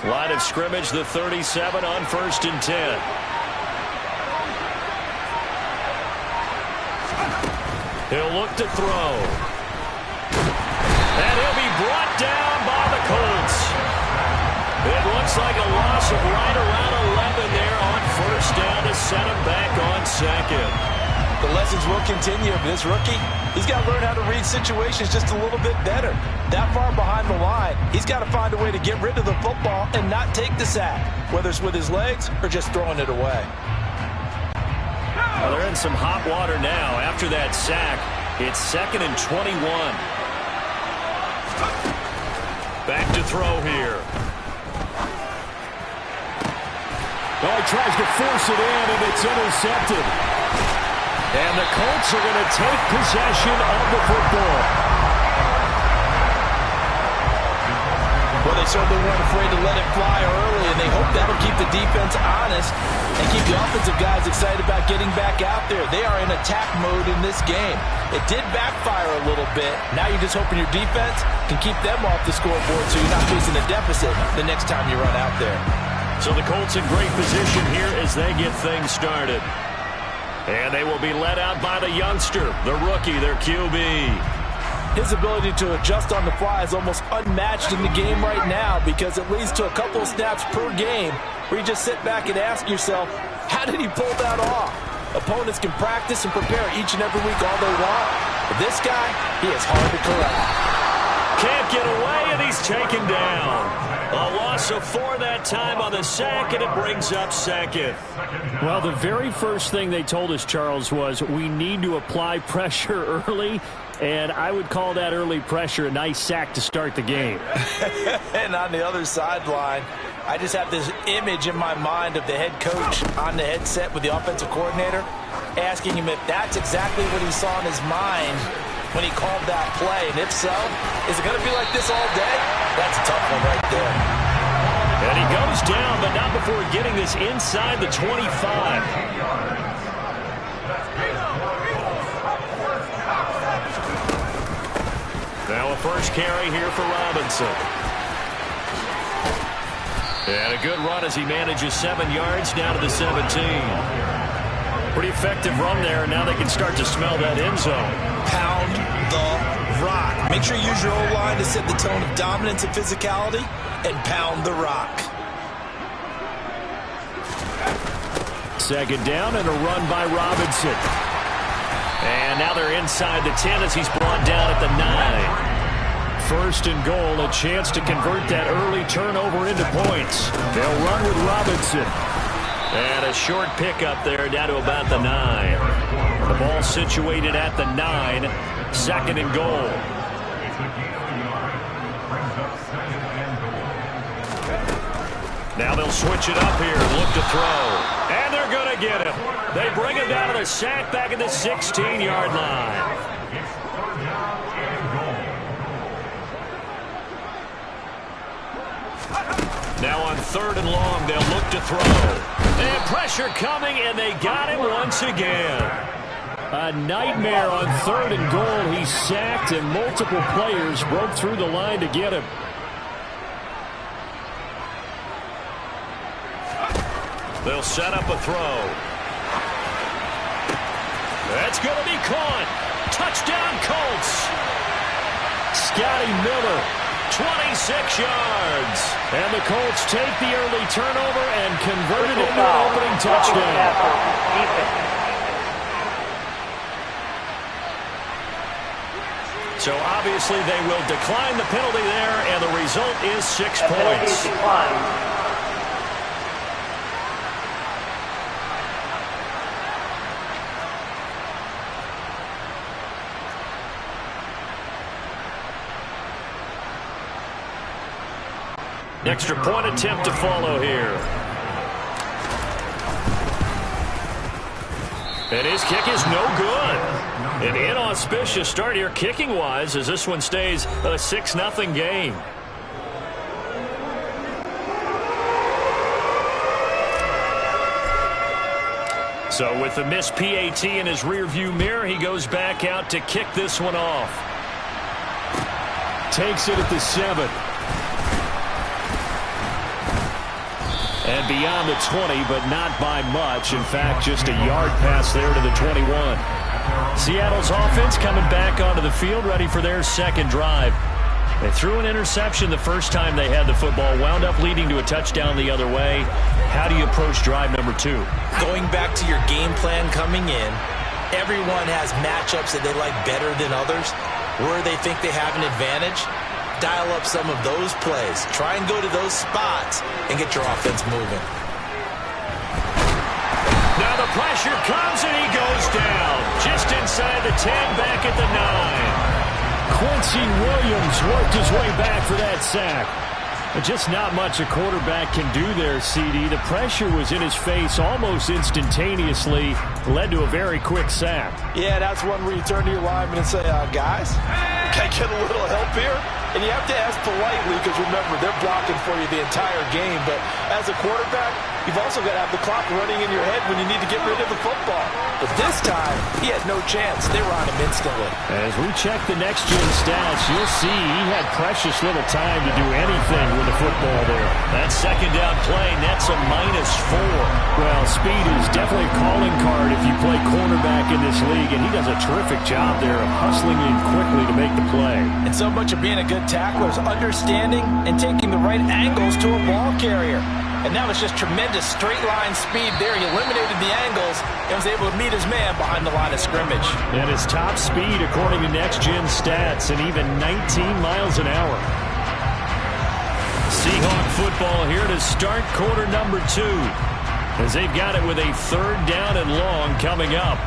Line of scrimmage, the 37 on 1st and 10. He'll look to throw. And he'll be brought down by the Colts. It looks like a loss of right around 11 there on 1st down to set him back on 2nd. The lessons will continue. This rookie, he's got to learn how to read situations just a little bit better. That far behind the line, he's got to find a way to get rid of the football and not take the sack, whether it's with his legs or just throwing it away. Well, they're in some hot water now. After that sack, it's 2nd and 21. Back to throw here. Oh, he tries to force it in, and it's intercepted. And the Colts are going to take possession of the football. Well, they certainly weren't afraid to let it fly early, and they hope that'll keep the defense honest and keep the offensive guys excited about getting back out there. They are in attack mode in this game. It did backfire a little bit. Now you're just hoping your defense can keep them off the scoreboard so you're not facing a deficit the next time you run out there. So the Colts in great position here as they get things started. And they will be led out by the youngster, the rookie, their QB. His ability to adjust on the fly is almost unmatched in the game right now because it leads to a couple of snaps per game where you just sit back and ask yourself, how did he pull that off? Opponents can practice and prepare each and every week all they want, but this guy, he is hard to correct. Can't get away, and he's taken down. A loss of 4 that time on the sack, and it brings up 2nd. Well, the very first thing they told us, Charles, was we need to apply pressure early, and I would call that early pressure a nice sack to start the game. And on the other sideline, I just have this image in my mind of the head coach on the headset with the offensive coordinator asking him if that's exactly what he saw in his mind when he called that play. And if so, is it going to be like this all day? That's a tough one right there. And he goes down, but not before getting this inside the 25. Now a first carry here for Robinson. And a good run as he manages 7 yards down to the 17. Pretty effective run there, and now they can start to smell that end zone. Pound the rock. Make sure you use your O-line to set the tone of dominance and physicality, and pound the rock. 2nd down and a run by Robinson. And now they're inside the 10 as he's brought down at the 9. 1st and goal, a chance to convert that early turnover into points. They'll run with Robinson. And a short pickup there down to about the 9. The ball situated at the 9. 2nd and goal. Now they'll switch it up here and look to throw. And they're going to get him. They bring him down to the sack back at the 16-yard line. Now on 3rd and long, they'll look to throw. And pressure coming, and they got him once again. A nightmare on 3rd and goal. He's sacked, and multiple players broke through the line to get him. They'll set up a throw. That's going to be caught. Touchdown, Colts. Scotty Miller. 26 yards. And the Colts take the early turnover and convert it into an opening touchdown. So obviously they will decline the penalty there, and the result is 6 points. Extra point attempt to follow here. And his kick is no good. An inauspicious start here kicking-wise as this one stays a 6-0 game. So with the missed PAT in his rearview mirror, he goes back out to kick this one off. Takes it at the 7. And beyond the 20, but not by much. In fact, just a yard pass there to the 21. Seattle's offense coming back onto the field, ready for their second drive. They threw an interception the first time they had the football, wound up leading to a touchdown the other way. How do you approach drive number 2? Going back to your game plan coming in, everyone has matchups that they like better than others, where they think they have an advantage. Dial up some of those plays. Try and go to those spots and get your offense moving. Now the pressure comes and he goes down. Just inside the 10, back at the 9. Quincy Williams worked his way back for that sack. But just not much a quarterback can do there, CD. The pressure was in his face almost instantaneously, led to a very quick sack. Yeah, that's one where you turn to your lineman and say, guys, can I get a little help here? And you have to ask politely because, remember, they're blocking for you the entire game. But as a quarterback, you've also got to have the clock running in your head when you need to get rid of the football. But this time, he had no chance. They were on him instantly. As we check the next-gen stats, you'll see he had precious little time to do anything with the football there. That second down play nets a -4. Well, speed is definitely a calling card if you play cornerback in this league, and he does a terrific job there of hustling in quickly to make the play. And so much of being a good tackler is understanding and taking the right angles to a ball carrier. And that was just tremendous straight-line speed there. He eliminated the angles and was able to meet his man behind the line of scrimmage. And his top speed, according to next-gen stats, and even 19 miles an hour. Seahawk football here to start quarter number 2. As they've got it with a 3rd down and long coming up.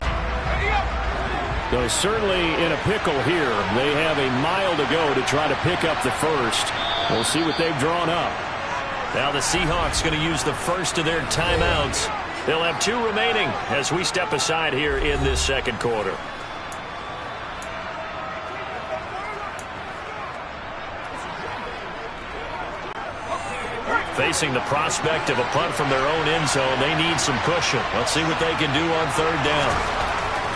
Though certainly in a pickle here. They have a mile to go to try to pick up the first. We'll see what they've drawn up. Now the Seahawks going to use the first of their timeouts. They'll have 2 remaining as we step aside here in this second quarter. Facing the prospect of a punt from their own end zone, they need some cushion. Let's see what they can do on 3rd down.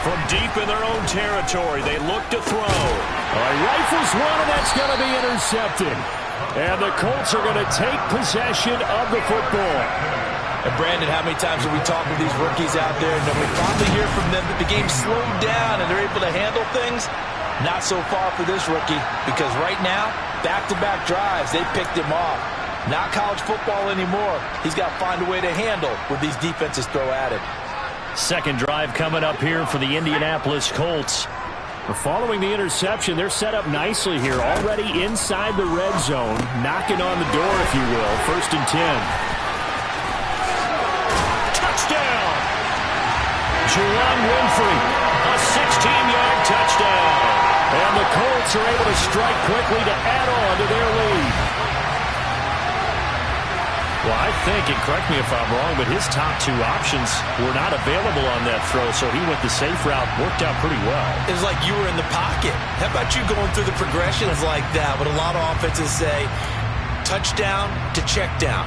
From deep in their own territory, they look to throw. All right, rifles one, and that's going to be intercepted. And the Colts are going to take possession of the football. And Brandon, how many times have we talked with these rookies out there, and we finally hear from them that the game slowed down and they're able to handle things? Not so far for this rookie, because right now, back-to-back drives, they picked him off. Not college football anymore. He's got to find a way to handle what these defenses throw at him. Second drive coming up here for the Indianapolis Colts. Following the interception, they're set up nicely here, already inside the red zone, knocking on the door, if you will. 1st and 10. Touchdown! Juwan Winfrey, a 16-yard touchdown. And the Colts are able to strike quickly to add on to their lead. Well, I think, and correct me if I'm wrong, but his top 2 options were not available on that throw, so he went the safe route, worked out pretty well. It was like you were in the pocket. How about you going through the progressions like that? But a lot of offenses say touchdown to check down.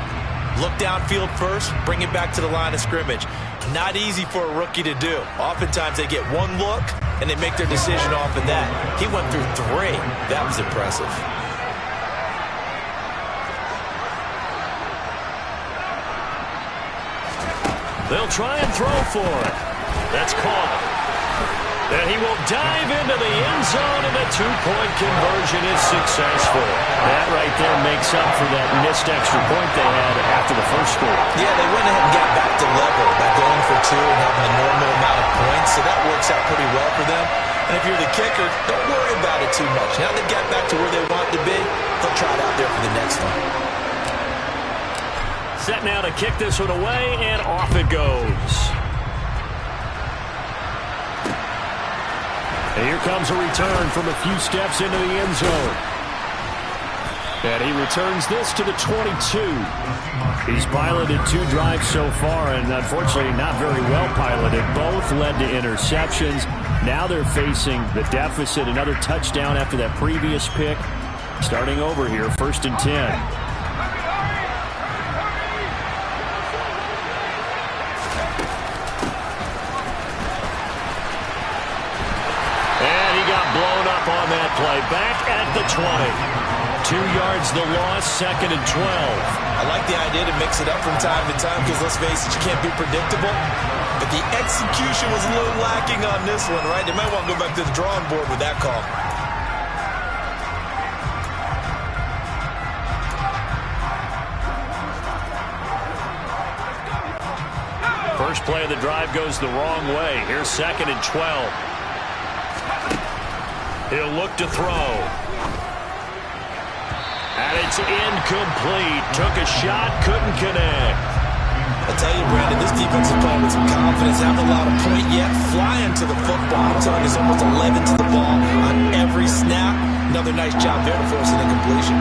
Look downfield first, bring it back to the line of scrimmage. Not easy for a rookie to do. Oftentimes they get one look, and they make their decision off of that. He went through 3. That was impressive. They'll try and throw for it. That's caught. And he will dive into the end zone, and the 2-point conversion is successful. That right there makes up for that missed extra point they had after the first score. Yeah, they went ahead and got back to level by going for 2 and having a normal amount of points, so that works out pretty well for them. And if you're the kicker, don't worry about it too much. Now they've got back to where they want to be, they'll try it out there for the next one. Set now to kick this one away, and off it goes. And here comes a return from a few steps into the end zone. And he returns this to the 22. He's piloted 2 drives so far, and unfortunately not very well piloted. Both led to interceptions. Now they're facing the deficit. Another touchdown after that previous pick. Starting over here, 1st and 10. On that play, back at the 20. 2 yards the loss, 2nd and 12. I like the idea to mix it up from time to time because, let's face it, you can't be predictable. But the execution was a little lacking on this one, right? They might want to go back to the drawing board with that call. First play of the drive goes the wrong way. Here's 2nd and 12. He'll look to throw. And it's incomplete. Took a shot, couldn't connect. I tell you, Brandon, this defensive play with some confidence, haven't allowed a point yet, flying to the football. I'm telling you, it's almost 11 to the ball on every snap. Another nice job there to force an incompletion.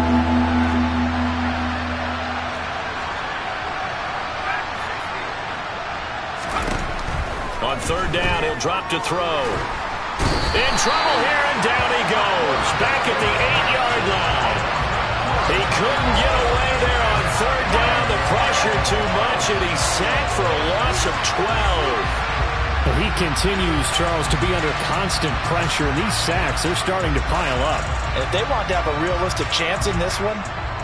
On 3rd down, he'll drop to throw. In trouble here, and down he goes. Back at the 8-yard line. He couldn't get away there on 3rd down. The pressure too much, and he's sacked for a loss of 12. He continues, Charles, to be under constant pressure, and these sacks, they're starting to pile up. And if they want to have a realistic chance in this one,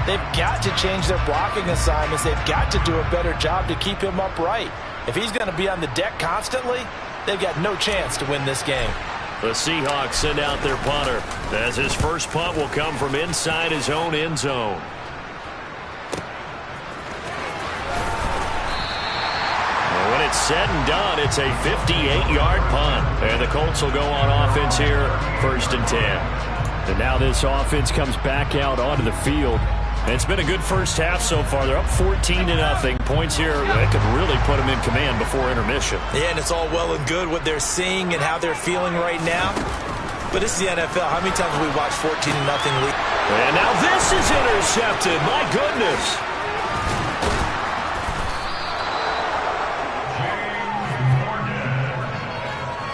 they've got to change their blocking assignments. They've got to do a better job to keep him upright. If he's going to be on the deck constantly, they've got no chance to win this game. The Seahawks send out their punter, as his first punt will come from inside his own end zone. And when it's said and done, it's a 58-yard punt. And the Colts will go on offense here, 1st and 10. And now this offense comes back out onto the field. And it's been a good first half so far. They're up 14-0. Points here, that could really put them in command before intermission. Yeah, and it's all well and good what they're seeing and how they're feeling right now. But this is the NFL. How many times have we watched 14-0 lead? And now this is intercepted. My goodness.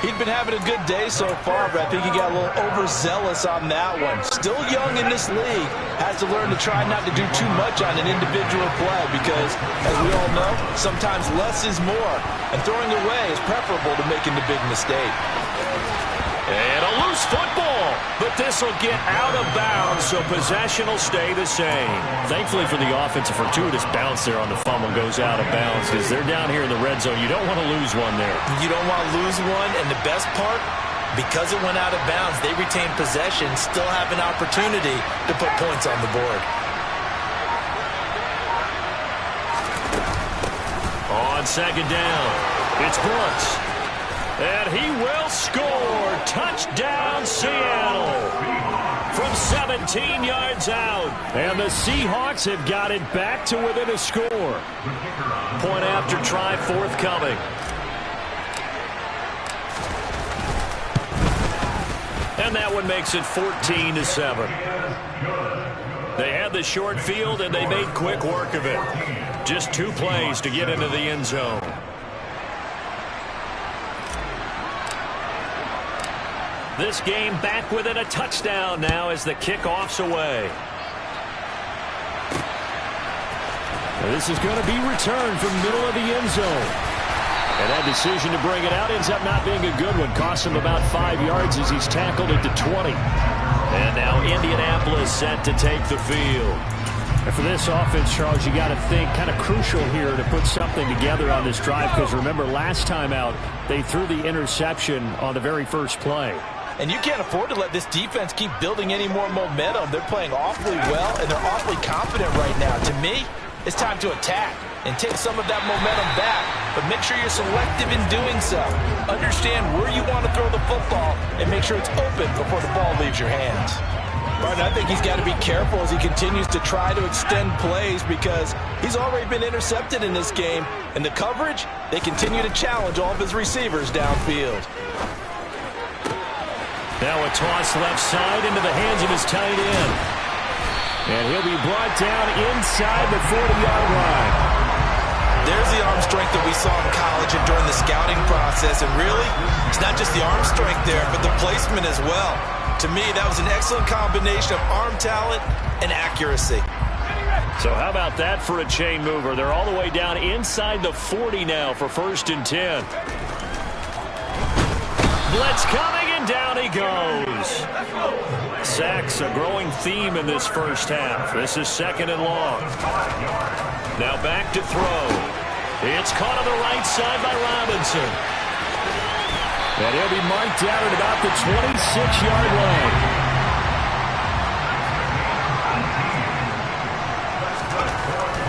He'd been having a good day so far, but I think he got a little overzealous on that one. Still young in this league. Has to learn to try not to do too much on an individual play because, as we all know, sometimes less is more. And throwing away is preferable to making the big mistake. And a loose football, but this will get out of bounds, so possession will stay the same. Thankfully for the offense, a fortuitous bounce there on the fumble goes out of bounds because they're down here in the red zone. You don't want to lose one there. You don't want to lose one, and the best part, because it went out of bounds, they retain possession, still have an opportunity to put points on the board. On 2nd down, it's Brooks. And he will score. Touchdown, Seattle. From 17 yards out. And the Seahawks have got it back to within a score. Point after try forthcoming. And that one makes it 14-7. They had the short field, and they made quick work of it. Just 2 plays to get into the end zone. This game back within a touchdown now as the kickoff's away. This is going to be returned from the middle of the end zone. And that decision to bring it out ends up not being a good one. Costs him about 5 yards as he's tackled at the 20. And now Indianapolis set to take the field. And for this offense, Charles, you got to think kind of crucial here to put something together on this drive because remember last time out they threw the interception on the very first play. And you can't afford to let this defense keep building any more momentum. They're playing awfully well, and they're awfully confident right now. To me, it's time to attack and take some of that momentum back, but make sure you're selective in doing so. Understand where you want to throw the football and make sure it's open before the ball leaves your hands. Right, I think he's got to be careful as he continues to try to extend plays because he's already been intercepted in this game, and the coverage, they continue to challenge all of his receivers downfield. Now a toss left side into the hands of his tight end. And he'll be brought down inside the 40-yard line. There's the arm strength that we saw in college and during the scouting process. And really, it's not just the arm strength there, but the placement as well. To me, that was an excellent combination of arm talent and accuracy. So how about that for a chain mover? They're all the way down inside the 40 now for 1st and 10. Blitz coming, and down he goes. Sacks a growing theme in this first half. This is 2nd and long. Now back to throw. It's caught on the right side by Robinson. And he'll be marked down at about the 26-yard line.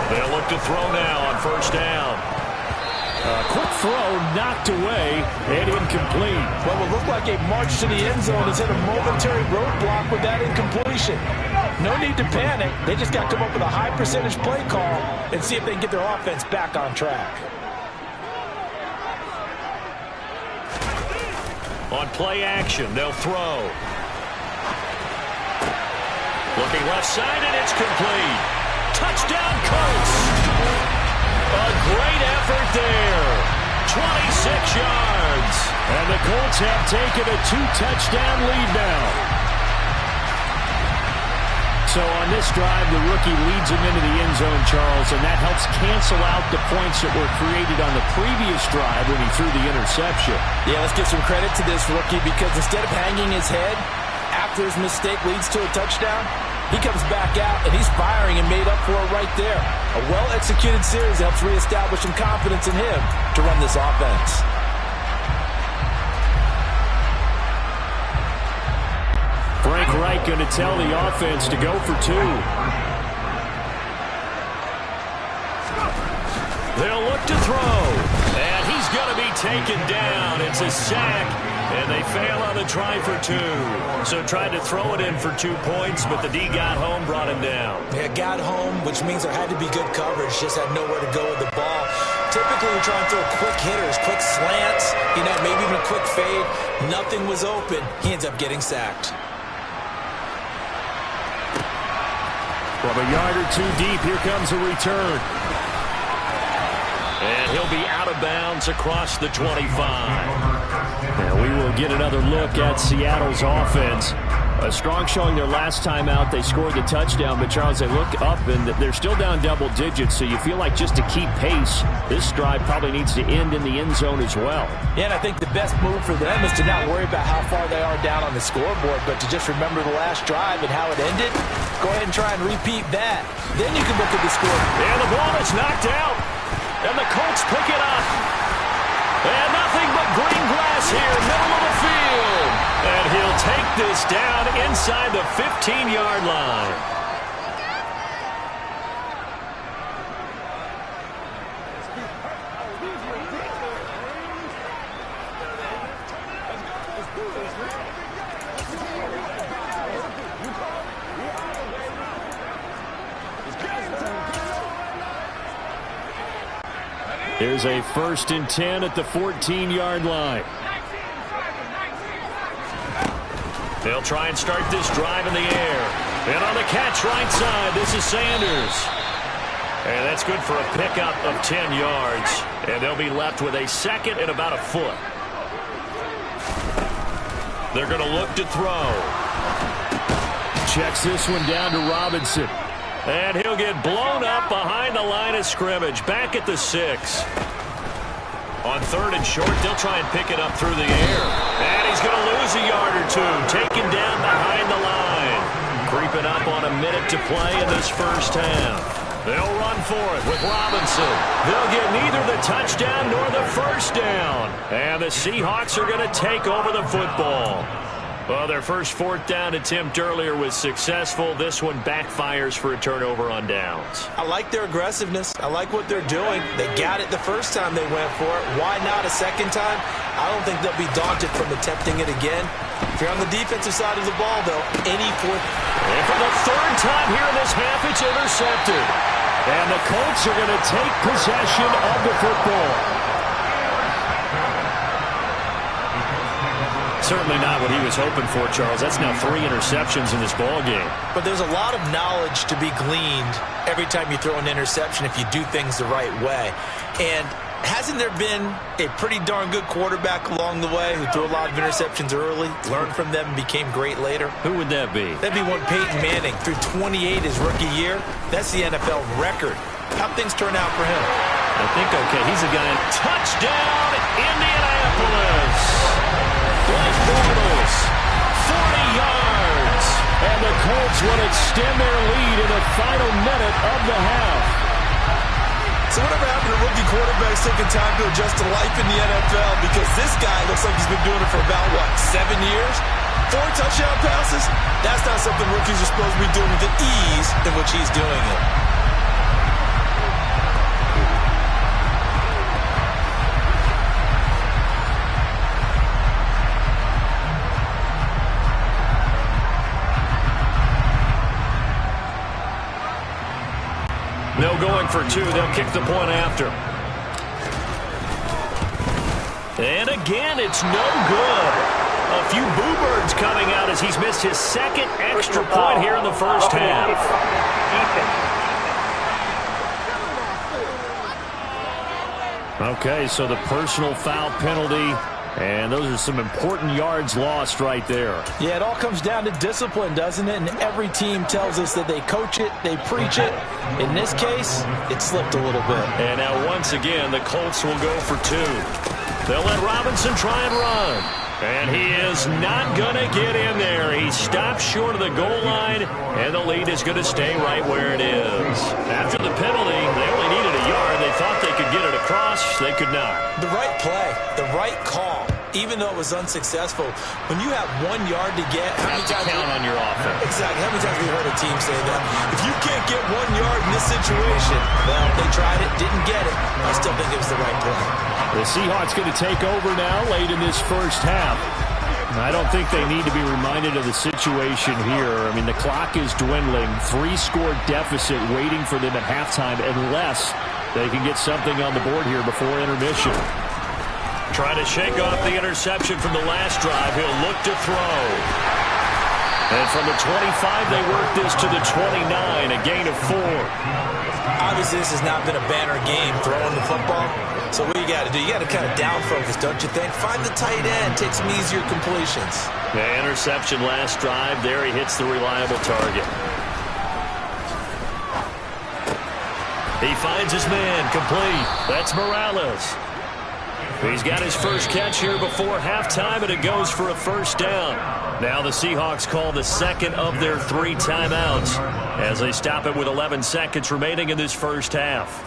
They'll look to throw now on first down. A quick throw knocked away and incomplete. What will look like a march to the end zone has hit a momentary roadblock with that incompletion. No need to panic. They just got to come up with a high percentage play call and see if they can get their offense back on track. On play action, they'll throw. Looking left side, and it's complete. Touchdown, Colts. A great effort there. 26 yards. And the Colts have taken a 2-touchdown lead now. So on this drive, the rookie leads him into the end zone, Charles, and that helps cancel out the points that were created on the previous drive when he threw the interception. Yeah, let's give some credit to this rookie because instead of hanging his head after his mistake leads to a touchdown, he comes back out and he's firing and made up for it right there. A well-executed series helps reestablish some confidence in him to run this offense. Frank Reich going to tell the offense to go for 2. They'll look to throw. And he's going to be taken down. It's a sack. And they fail on the try for 2. So tried to throw it in for 2 points, but the D got home, brought him down. Yeah, got home, which means there had to be good coverage. Just had nowhere to go with the ball. Typically, we try and throw quick hitters, quick slants, maybe even a quick fade. Nothing was open. He ends up getting sacked. From a yard or 2 deep, here comes a return. And he'll be out of bounds across the 25. And we will get another look at Seattle's offense. A strong showing their last time out. They scored the touchdown, but Charles, they look up and they're still down double digits, so you feel like just to keep pace, this drive probably needs to end in the end zone as well. Yeah, and I think the best move for them is to not worry about how far they are down on the scoreboard, but to just remember the last drive and how it ended. Go ahead and try and repeat that. Then you can look at the score. And the ball is knocked out. And the Colts pick it up. And nothing but green grass here, middle of the field. And he'll take this down inside the 15-yard line. Here's a 1st and 10 at the 14-yard line. They'll try and start this drive in the air. And on the catch right side, this is Sanders. And that's good for a pickup of 10 yards. And they'll be left with a second and about a foot. They're going to look to throw. Checks this one down to Robinson. And he'll get blown up behind the line of scrimmage, back at the 6. On 3rd and short, they'll try and pick it up through the air. And he's going to lose a yard or 2, taken down behind the line. Creeping up on a minute to play in this first half. They'll run for it with Robinson. They'll get neither the touchdown nor the first down. And the Seahawks are going to take over the football. Well, their first 4th down attempt earlier was successful. This one backfires for a turnover on downs. I like their aggressiveness. I like what they're doing. They got it the first time they went for it. Why not a second time? I don't think they'll be daunted from attempting it again. If you're on the defensive side of the ball, though, any 4th. And for the 3rd time here in this half, it's intercepted. And the Colts are going to take possession of the football. Certainly not what he was hoping for, Charles. That's now 3 interceptions in this ball game. But there's a lot of knowledge to be gleaned every time you throw an interception if you do things the right way. And hasn't there been a pretty darn good quarterback along the way who threw a lot of interceptions early, learned from them, and became great later? Who would that be? That'd be one Peyton Manning. Threw 28 his rookie year. That's the NFL record. How'd things turn out for him? I think okay. He's a guy. Touchdown, Indianapolis. Blake Bortles, 40 yards. And the Colts will extend their lead in the final minute of the half. So whatever happened to rookie quarterbacks taking time to adjust to life in the NFL? Because this guy looks like he's been doing it for about, 7 years? 4 touchdown passes? That's not something rookies are supposed to be doing with the ease in which he's doing it. No going for 2. They'll kick the point after. And again, it's no good. A few boo birds coming out as he's missed his second extra point here in the first half. Okay, so the personal foul penalty, and those are some important yards lost right there. Yeah, it all comes down to discipline, doesn't it? And every team tells us that they coach it, they preach it. In this case, it slipped a little bit. And now once again, the Colts will go for 2. They'll let Robinson try and run. And he is not going to get in there. He stops short of the goal line, and the lead is going to stay right where it is. After the penalty, they only needed a yard. They thought they could get it across. They could not. The right play, the right call, even though it was unsuccessful. When you have 1 yard to get, how many times count on your offense? Exactly. How many times have we heard a team say that? If you can't get 1 yard in this situation, well, they tried it, didn't get it. I still think it was the right play. The Seahawks going to take over now late in this first half. I don't think they need to be reminded of the situation here. I mean, the clock is dwindling. 3-score deficit waiting for them at halftime unless they can get something on the board here before intermission. Trying to shake off the interception from the last drive. He'll look to throw. And from the 25, they work this to the 29, a gain of 4. Obviously, this has not been a banner game throwing the football. So what you got to do, you got to kind of down focus, don't you think? Find the tight end, take some easier completions. The interception last drive. There he hits the reliable target. He finds his man, complete. That's Morales. He's got his first catch here before halftime, and it goes for a first down. Now the Seahawks call the second of their 3 timeouts as they stop it with 11 seconds remaining in this first half.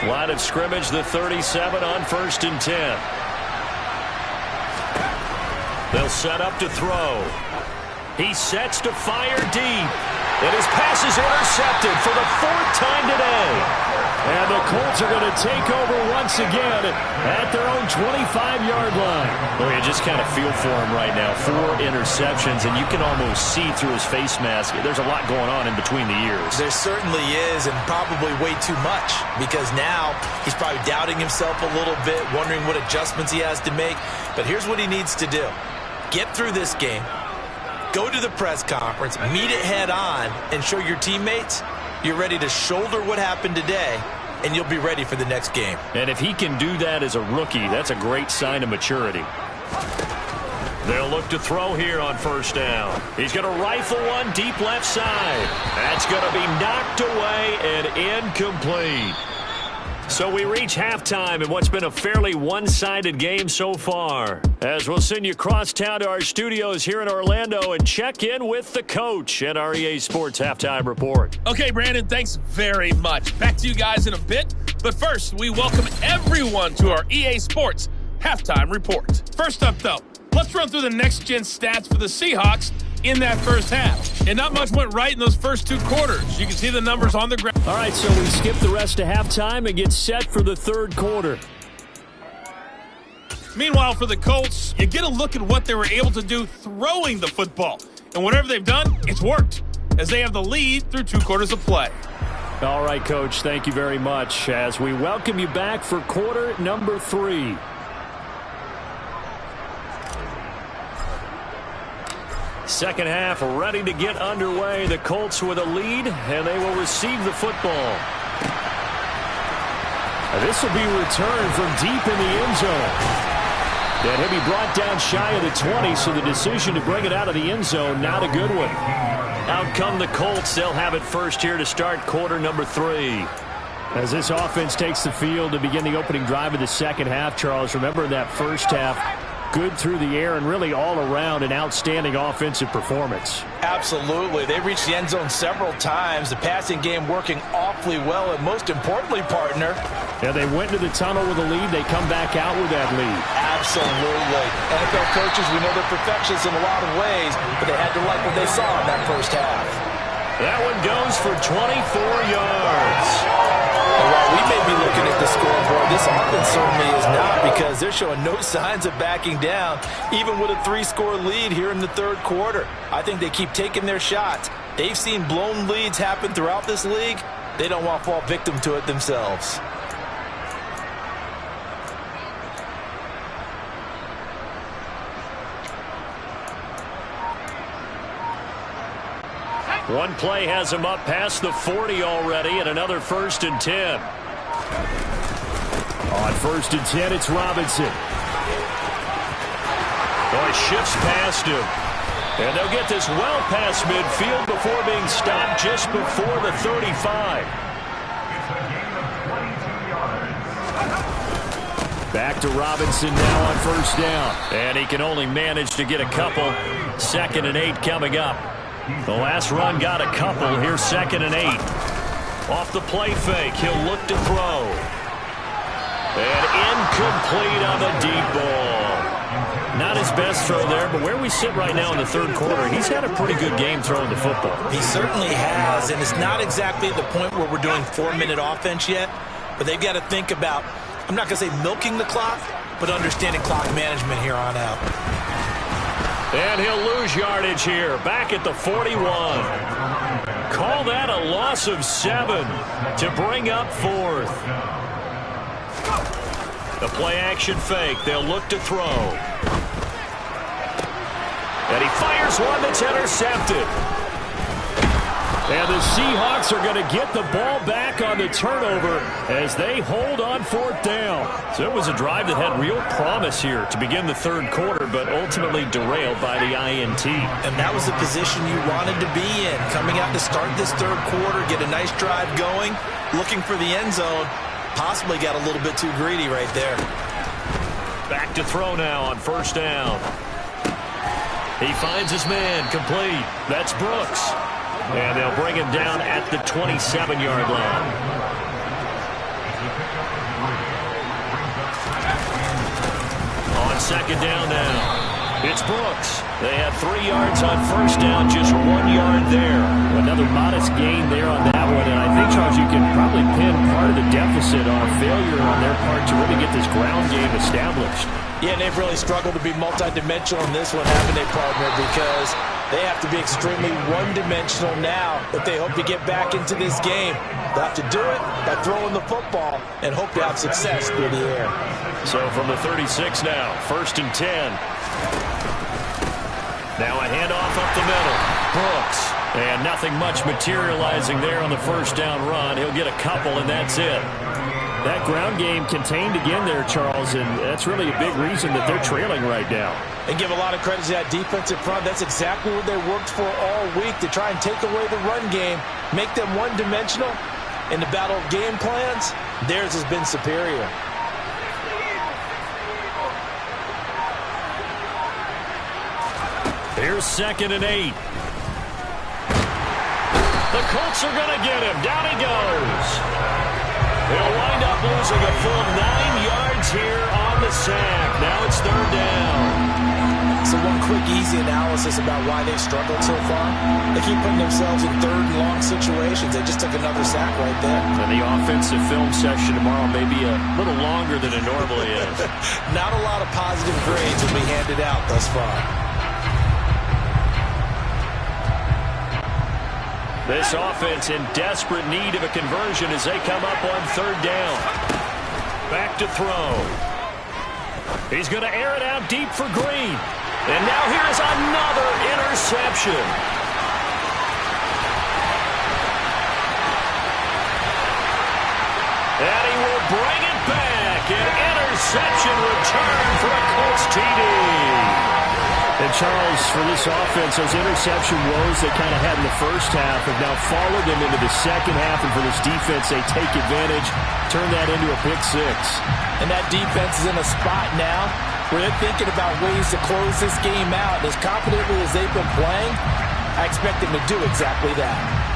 Line of scrimmage, the 37 on 1st and 10. They'll set up to throw. He sets to fire deep. And his pass is intercepted for the 4th time today. And the Colts are going to take over once again at their own 25-yard line. Well, you just kind of feel for him right now. 4 interceptions, and you can almost see through his face mask. There's a lot going on in between the ears. There certainly is, and probably way too much, because now he's probably doubting himself a little bit, wondering what adjustments he has to make. But here's what he needs to do. Get through this game. Go to the press conference, meet it head on, and show your teammates you're ready to shoulder what happened today, and you'll be ready for the next game. And if he can do that as a rookie, that's a great sign of maturity. They'll look to throw here on 1st down. He's going to rifle one deep left side. That's going to be knocked away and incomplete. So we reach halftime in what's been a fairly one-sided game so far. As we'll send you across town to our studios here in Orlando and check in with the coach at our EA Sports Halftime Report. Okay, Brandon, thanks very much. Back to you guys in a bit. But first, we welcome everyone to our EA Sports Halftime Report. First up, though, let's run through the next-gen stats for the Seahawks in that first half. And not much went right in those first 2 quarters. You can see the numbers on the ground. All right, so we skip the rest of halftime and get set for the 3rd quarter. Meanwhile, for the Colts, you get a look at what they were able to do throwing the football. And whatever they've done, it's worked, as they have the lead through 2 quarters of play. All right, Coach, thank you very much as we welcome you back for quarter number 3. Second half ready to get underway. The Colts with a lead, and they will receive the football. This will be returned from deep in the end zone. And he'll be brought down shy of the 20, so the decision to bring it out of the end zone, not a good one. Out come the Colts. They'll have it first here to start quarter number 3. As this offense takes the field to begin the opening drive of the second half, Charles, remember in that first half, good through the air and really all around an outstanding offensive performance. Absolutely. They reached the end zone several times. The passing game working awfully well. And most importantly, partner, yeah, they went into the tunnel with a lead. They come back out with that lead. Absolutely. NFL coaches, we know they're perfectionists in a lot of ways, but they had to like what they saw in that first half. That one goes for 24 yards. While we may be looking at the scoreboard, this offense certainly is not, because they're showing no signs of backing down, even with a 3-score lead here in the third quarter. I think they keep taking their shots. They've seen blown leads happen throughout this league. They don't want to fall victim to it themselves. One play has him up past the 40 already, and another 1st and 10. On 1st and 10, it's Robinson. Boy, shifts past him. And they'll get this well past midfield before being stopped just before the 35. Back to Robinson now on 1st down. And he can only manage to get a couple. 2nd and 8 coming up. The last run got a couple. Here's 2nd and 8. Off the play fake, he'll look to throw. And incomplete on the deep ball. Not his best throw there, but where we sit right now in the third quarter, he's had a pretty good game throwing the football. He certainly has, and it's not exactly at the point where we're doing 4-minute offense yet, but they've got to think about, I'm not going to say milking the clock, but understanding clock management here on out. And he'll lose yardage here, back at the 41. Call that a loss of 7 to bring up 4th. The play-action fake. They'll look to throw. And he fires one that's intercepted. And the Seahawks are going to get the ball back on the turnover as they hold on 4th down. So it was a drive that had real promise here to begin the third quarter, but ultimately derailed by the INT. And that was the position you wanted to be in. Coming out to start this third quarter, get a nice drive going, looking for the end zone. Possibly got a little bit too greedy right there. Back to throw now on 1st down. He finds his man, complete. That's Brooks. And they'll bring him down at the 27-yard line. On 2nd down now, it's Brooks. They had 3 yards on 1st down, just 1 yard there. Another modest gain there on that one, and I think, Charles, you can probably pin part of the deficit on a failure on their part to really get this ground game established. Yeah, and they've really struggled to be multidimensional in this one, haven't they, partner? Because they have to be extremely one-dimensional now if they hope to get back into this game. They'll have to do it by throwing the football and hope to have success through the air. So from the 36 now, 1st and 10. Now a handoff up the middle. Brooks. And nothing much materializing there on the 1st down run. He'll get a couple, and that's it. That ground game contained again there, Charles, and that's really a big reason that they're trailing right now. And give a lot of credit to that defensive front. That's exactly what they worked for all week, to try and take away the run game, make them one-dimensional. In the battle of game plans, theirs has been superior. Here's 2nd and 8. The Colts are going to get him. Down he goes. He'll wind up losing a full 9 yards here on the sack. Now it's 3rd down. So one quick, easy analysis about why they've struggled so far. They keep putting themselves in 3rd and long situations. They just took another sack right there. And the offensive film session tomorrow may be a little longer than it normally is. Not a lot of positive grades will be handed out thus far. This offense in desperate need of a conversion as they come up on 3rd down. Back to throw. He's going to air it out deep for Green. And now here's another interception. And he will bring it back. An interception return for a Colts TD. And, Charles, for this offense, those interception woes they kind of had in the first half have now followed them into the second half. And for this defense, they take advantage, turn that into a pick 6. And that defense is in a spot now where they're thinking about ways to close this game out. As confidently as they've been playing, I expect them to do exactly that.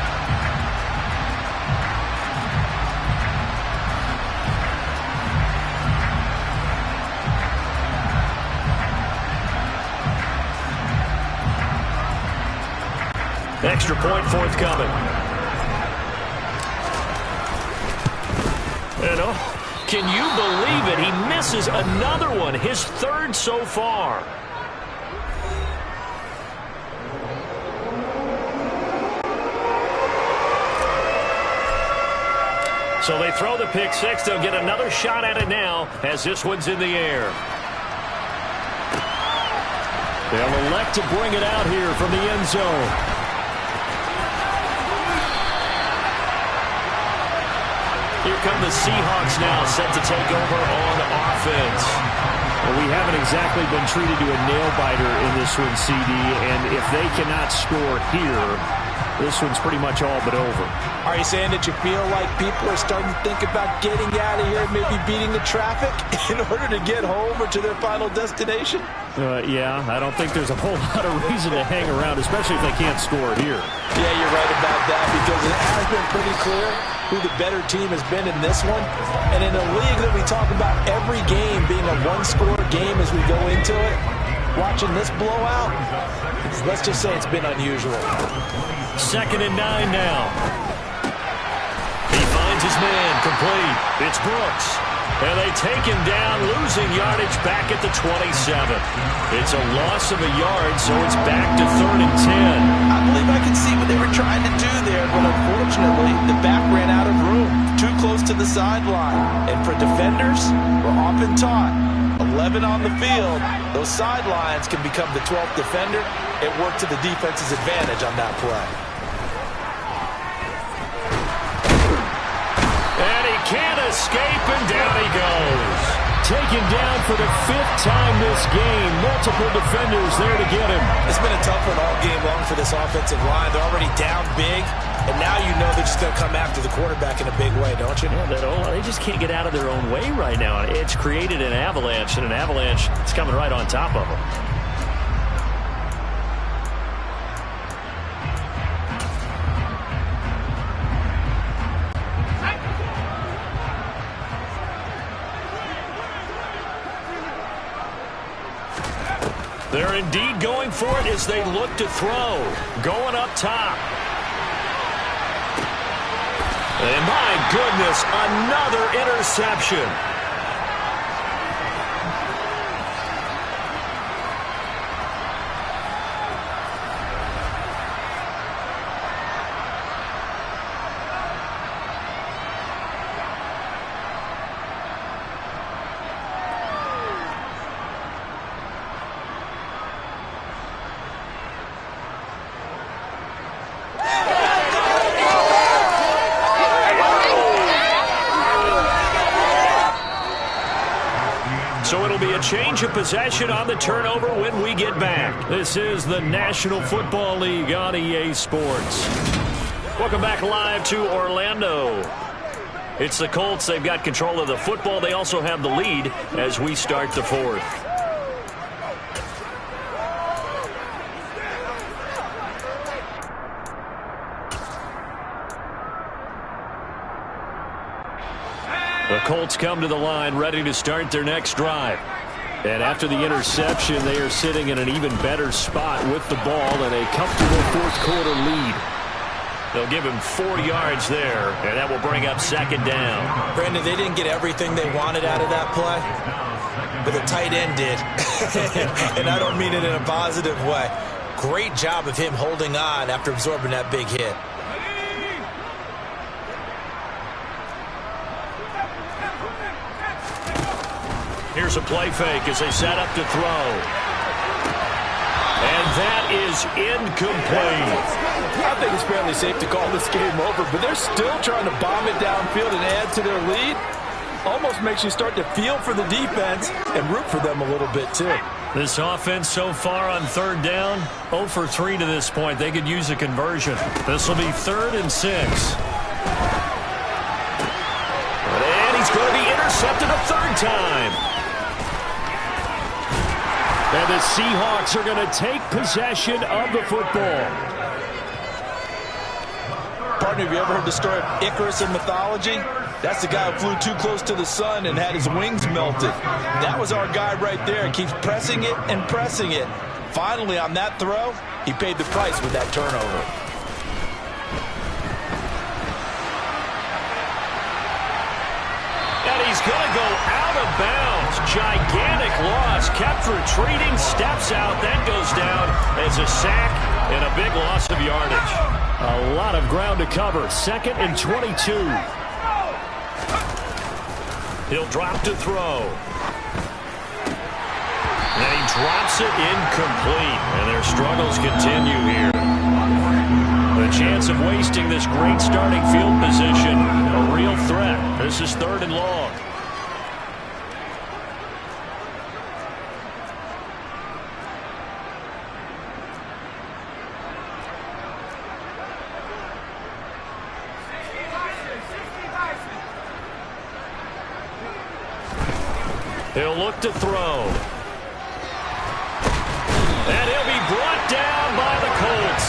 Extra point forthcoming. And can you believe it? He misses another one, his third so far. So they throw the pick six. They'll get another shot at it now as this one's in the air. They'll elect to bring it out here from the end zone. Here come the Seahawks now, set to take over on offense. Well, we haven't exactly been treated to a nail-biter in this one, CD, and if they cannot score here, this one's pretty much all but over. Are you saying that you feel like people are starting to think about getting out of here, maybe beating the traffic in order to get home or to their final destination? Yeah, I don't think there's a whole lot of reason to hang around, especially if they can't score here. Yeah, you're right about that, because it has been pretty clear who the better team has been in this one. And in a league that we talk about every game being a one-score game as we go into it, watching this blowout, let's just say it's been unusual. 2nd and 9 now. He finds his man, complete. It's Brooks. And they take him down, losing yardage back at the 27. It's a loss of a yard, so it's back to 3rd and 10. I believe I can see what they were trying to do there, but unfortunately, the back ran out of room, too close to the sideline. And for defenders, we're often taught, 11 on the field, those sidelines can become the 12th defender. It worked to the defense's advantage on that play. And he can't escape, and down he goes. Taken down for the 5th time this game. Multiple defenders there to get him. It's been a tough one all game long for this offensive line. They're already down big, and now you know they're just going to come after the quarterback in a big way, don't you? Yeah, they just can't get out of their own way right now. It's created an avalanche, and an avalanche is coming right on top of them. They're indeed going for it as they look to throw. Going up top. And my goodness, another interception. So it'll be a change of possession on the turnover when we get back. This is the National Football League on EA Sports. Welcome back live to Orlando. It's the Colts. They've got control of the football. They also have the lead as we start the 4th. The Colts come to the line ready to start their next drive. And after the interception, they are sitting in an even better spot with the ball and a comfortable 4th quarter lead. They'll give him 4 yards there, and that will bring up 2nd down. Brandon, they didn't get everything they wanted out of that play, but the tight end did. And I don't mean it in a positive way. Great job of him holding on after absorbing that big hit. Here's a play fake as they set up to throw. And that is incomplete. I think it's fairly safe to call this game over, but they're still trying to bomb it downfield and add to their lead. Almost makes you start to feel for the defense and root for them a little bit, too. This offense so far on 3rd down, 0 for 3 to this point. They could use a conversion. This will be 3rd and 6. And he's going to be intercepted a 3rd time. And the Seahawks are going to take possession of the football. Partner, have you ever heard the story of Icarus in mythology? That's the guy who flew too close to the sun and had his wings melted. That was our guy right there. He keeps pressing it and pressing it. Finally, on that throw, he paid the price with that turnover. And he's going to go out of bounds. Gigantic loss. Kept retreating, steps out, then goes down as a sack and a big loss of yardage. A lot of ground to cover. 2nd and 22. He'll drop to throw. And he drops it incomplete. And their struggles continue here. The chance of wasting this great starting field position, a real threat. This is 3rd and long. He'll look to throw. And he'll be brought down by the Colts.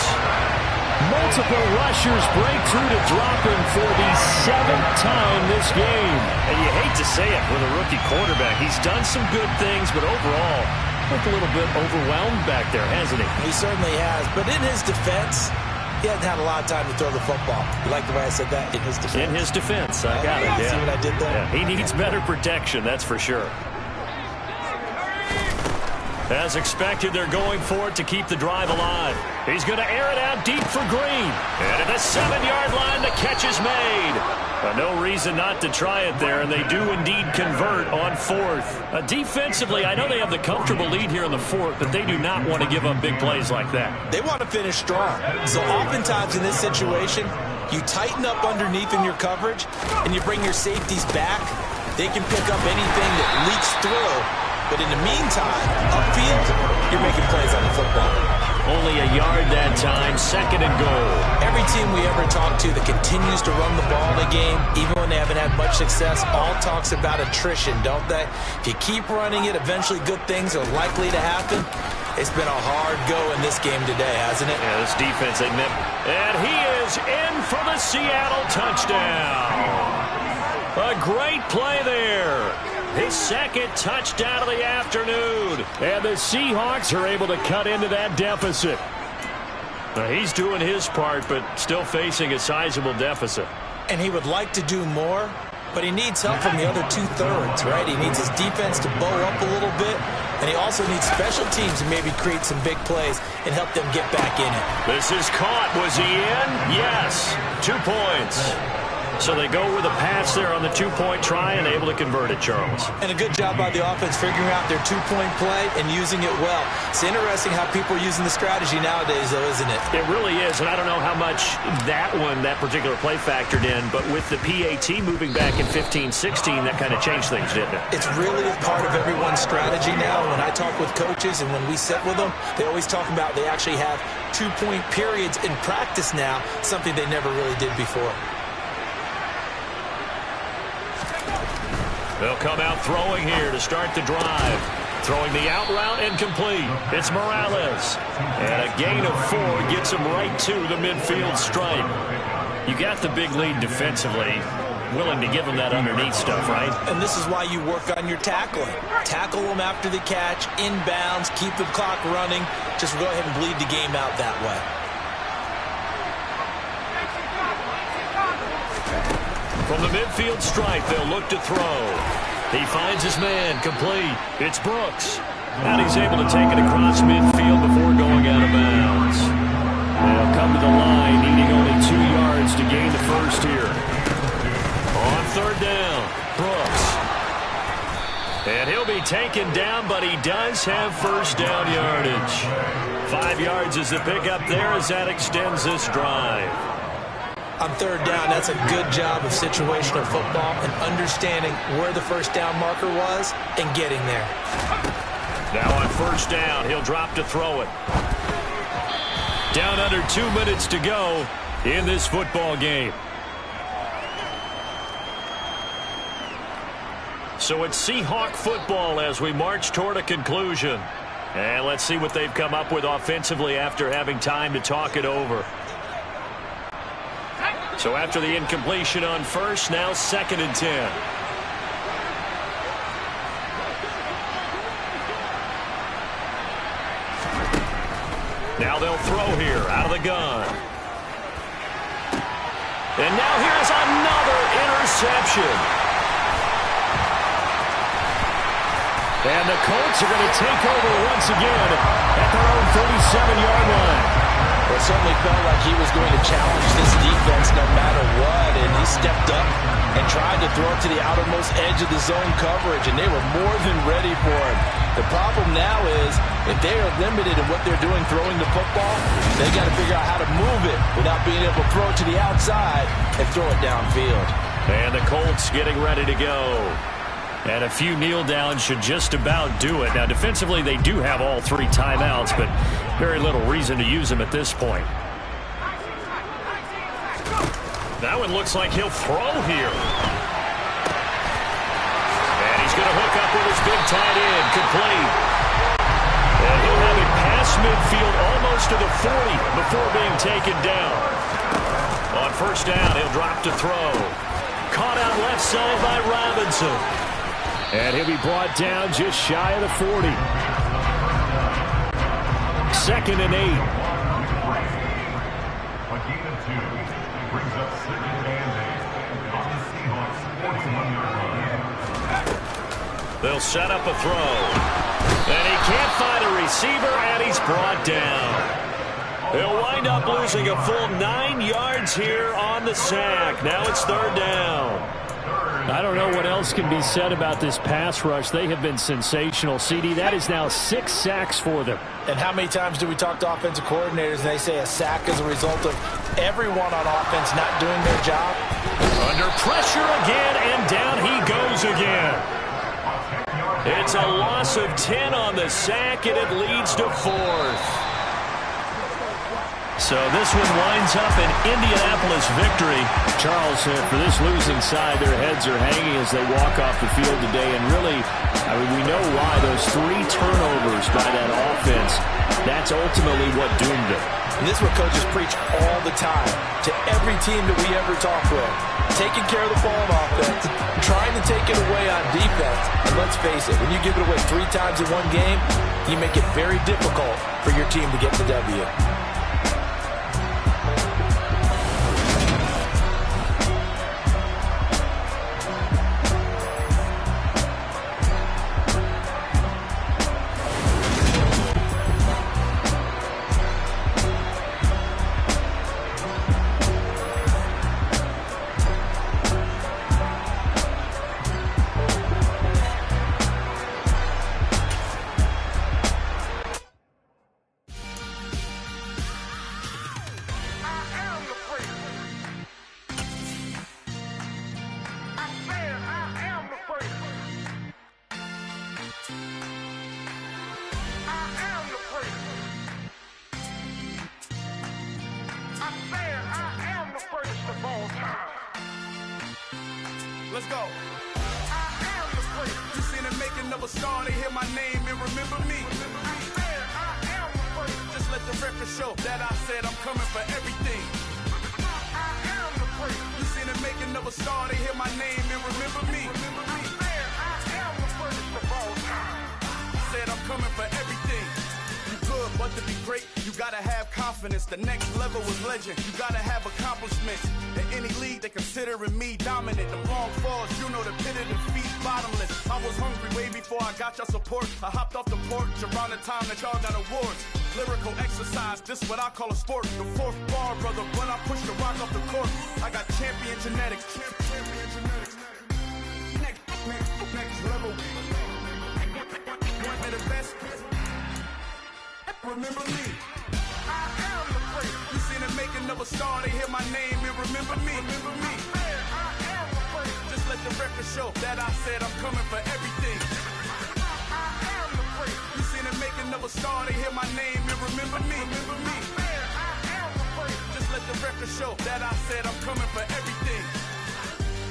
Multiple rushers break through to drop him for the 7th time this game. And you hate to say it with a rookie quarterback. He's done some good things, but overall, looked a little bit overwhelmed back there, hasn't he? He certainly has. But in his defense, he hasn't had a lot of time to throw the football. You like the way I said that? In his defense. In his defense. I got it, yeah. See what I did there? Yeah, he needs better protection, that's for sure. As expected, they're going for it to keep the drive alive. He's going to air it out deep for Green. And at the 7-yard line, the catch is made. No reason not to try it there, and they do indeed convert on 4th. Defensively, I know they have the comfortable lead here in the 4th, but they do not want to give up big plays like that. They want to finish strong. So oftentimes in this situation, you tighten up underneath in your coverage, and you bring your safeties back. They can pick up anything that leaks through. But in the meantime, upfield, you're making plays on the football. Only a yard that time, 2nd and goal. Every team we ever talk to that continues to run the ball in a game, even when they haven't had much success, all talks about attrition, don't they? If you keep running it, eventually good things are likely to happen. It's been a hard go in this game today, hasn't it? Yeah, this defense, and he is in for the Seattle touchdown. A great play there. His 2nd touchdown of the afternoon. And the Seahawks are able to cut into that deficit. Now, he's doing his part, but still facing a sizable deficit. And he would like to do more, but he needs help from the other 2/3, right? He needs his defense to bow up a little bit, and he also needs special teams to maybe create some big plays and help them get back in it. This is caught. Was he in? Yes. 2 points. So they go with a pass there on the 2-point try and able to convert it, Charles. And a good job by the offense figuring out their 2-point play and using it well. It's interesting how people are using the strategy nowadays, though, isn't it? It really is, and I don't know how much that particular play factored in, but with the PAT moving back in 15-16, that kind of changed things, didn't it? It's really a part of everyone's strategy now. When I talk with coaches and when we sit with them, they always talk about they actually have 2-point periods in practice now, something they never really did before. They'll come out throwing here to start the drive. Throwing the out route and complete. It's Morales. And a gain of 4 gets him right to the midfield stripe. You got the big lead defensively. Willing to give him that underneath stuff, right? And this is why you work on your tackling. Tackle them after the catch, inbounds, keep the clock running. Just go ahead and bleed the game out that way. From the midfield stripe, they'll look to throw. He finds his man, complete. It's Brooks. And he's able to take it across midfield before going out of bounds. They'll come to the line, needing only 2 yards to gain the first here. On 3rd down, Brooks. And he'll be taken down, but he does have first down yardage. 5 yards is the pickup there as that extends this drive. On 3rd down, that's a good job of situational football and understanding where the first down marker was and getting there. Now on 1st down, he'll drop to throw it. Down under 2 minutes to go in this football game. So it's Seahawk football as we march toward a conclusion. And let's see what they've come up with offensively after having time to talk it over. So after the incompletion on first, now 2nd and 10. Now they'll throw here out of the gun. And now here's another interception. And the Colts are going to take over once again at their own 37-yard line. Well, it certainly felt like he was going to challenge this defense no matter what, and he stepped up and tried to throw it to the outermost edge of the zone coverage, and they were more than ready for him. The problem now is if they are limited in what they're doing throwing the football, they got to figure out how to move it without being able to throw it to the outside and throw it downfield. And the Colts getting ready to go. And a few kneel downs should just about do it. Now, defensively, they do have all 3 timeouts, but very little reason to use them at this point. Now it looks like he'll throw here. And he's going to hook up with his big tight end, complete. And he'll have it past midfield almost to the 40 before being taken down. On first down, he'll drop to throw. Caught out left side by Robinson. And he'll be brought down just shy of the 40. 2nd and 8. They'll set up a throw. And he can't find a receiver, and he's brought down. He'll wind up losing a full 9 yards here on the sack. Now it's 3rd down. I don't know what else can be said about this pass rush. They have been sensational. CD, that is now 6 sacks for them. And how many times do we talk to offensive coordinators and they say a sack is a result of everyone on offense not doing their job? Under pressure again, and down he goes again. It's a loss of 10 on the sack, and it leads to 4th. So this one winds up an Indianapolis victory. Charles, for this losing side, their heads are hanging as they walk off the field today. And really, I mean, we know why. Those 3 turnovers by that offense, that's ultimately what doomed them. And this is what coaches preach all the time to every team that we ever talk with. Taking care of the ball on offense, trying to take it away on defense. And let's face it, when you give it away 3 times in one game, you make it very difficult for your team to get the W. Let's go. I am the freak. You seen the making of a star, they hear my name and remember me. I am the freak. Just let the record show that I said I'm coming for everything. I am the freak. You seen the making of a star, they hear my name and remember me. I am the freak of all time. Said I'm coming for everything. You good, but to be great, you gotta have confidence. The next level is legend. You gotta have accomplishments. In any league, they considering me dominant. The long falls, you know the pit of defeat, bottomless. I was hungry way before I got your support. I hopped off the porch around the time that y'all got awards. Lyrical exercise, this what I call a sport. The 4th bar, brother, when I push the rock off the court. I got champion genetics. Champion genetics. Next level. One of the best. Remember me. I am the freak. You seen the making of a star, they hear my name and remember me. Remember me. I am the freak. Just let the record show that I said I'm coming for everything. I am the freak. You seen the making of a star, they hear my name and remember me. Remember me. I am the freak. Just let the record show that I said I'm coming for everything.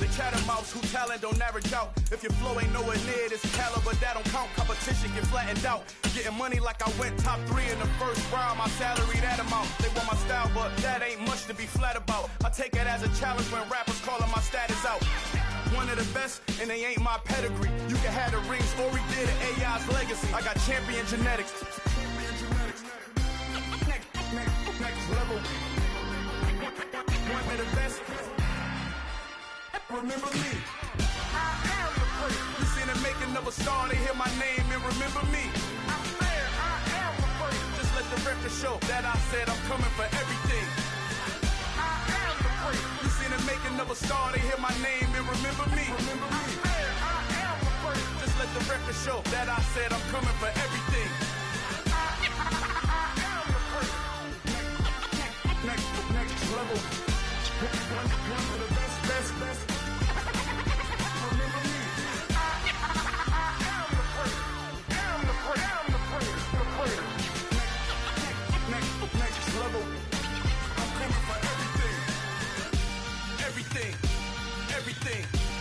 They chattermouths who talent don't average out. If your flow ain't nowhere near this caliber, that don't count. Competition get flattened out. Getting money like I went top 3 in the first round. My salary that amount. They want my style, but that ain't much to be flat about. I take it as a challenge when rappers calling my status out. One of the best, and they ain't my pedigree. You can have the rings, or we did it, AI's legacy. I got champion genetics. Next level. One of the best. Remember me. I am the first. You seen the making of a star, they hear my name and remember me. I said I am the first. Just let the record show that I said I'm coming for everything. I am the first. You seen the making of a star, they hear my name and remember me. Remember me. I said I am the first. Just let the record show that I said I'm coming for everything. I am the first. Next level. One of the best. Remember me. I am the first. Am the first. Next level. I'm coming for everything.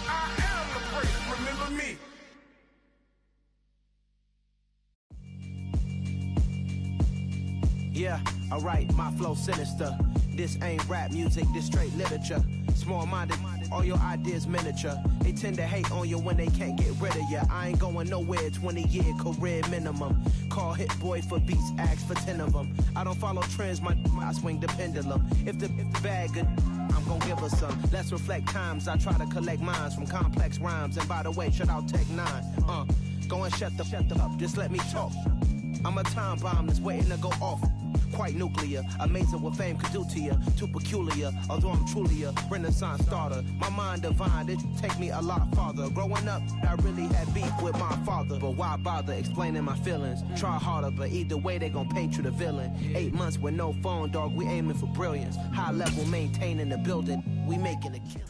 I am the first. Remember me. Yeah, alright, my flow sinister. This ain't rap music, this straight literature. Small-minded, all your ideas miniature. They tend to hate on you when they can't get rid of you. I ain't going nowhere, 20-year career minimum. Call Hit Boy for beats, ask for 10 of them. I don't follow trends, I swing the pendulum. If the bag good, I'm gon' give her some. Let's reflect times, I try to collect minds from complex rhymes. And by the way, shout out Tech 9. Go and shut the up, just let me talk. I'm a time bomb that's waiting to go off. Quite nuclear, amazing what fame could do to you. Too peculiar, although I'm truly a renaissance starter. My mind divine, it take me a lot farther. Growing up, I really had beef with my father. But why bother explaining my feelings? Try harder, but either way they gon' paint you the villain. 8 months with no phone, dog, we aiming for brilliance. High level maintaining the building, we making a kill.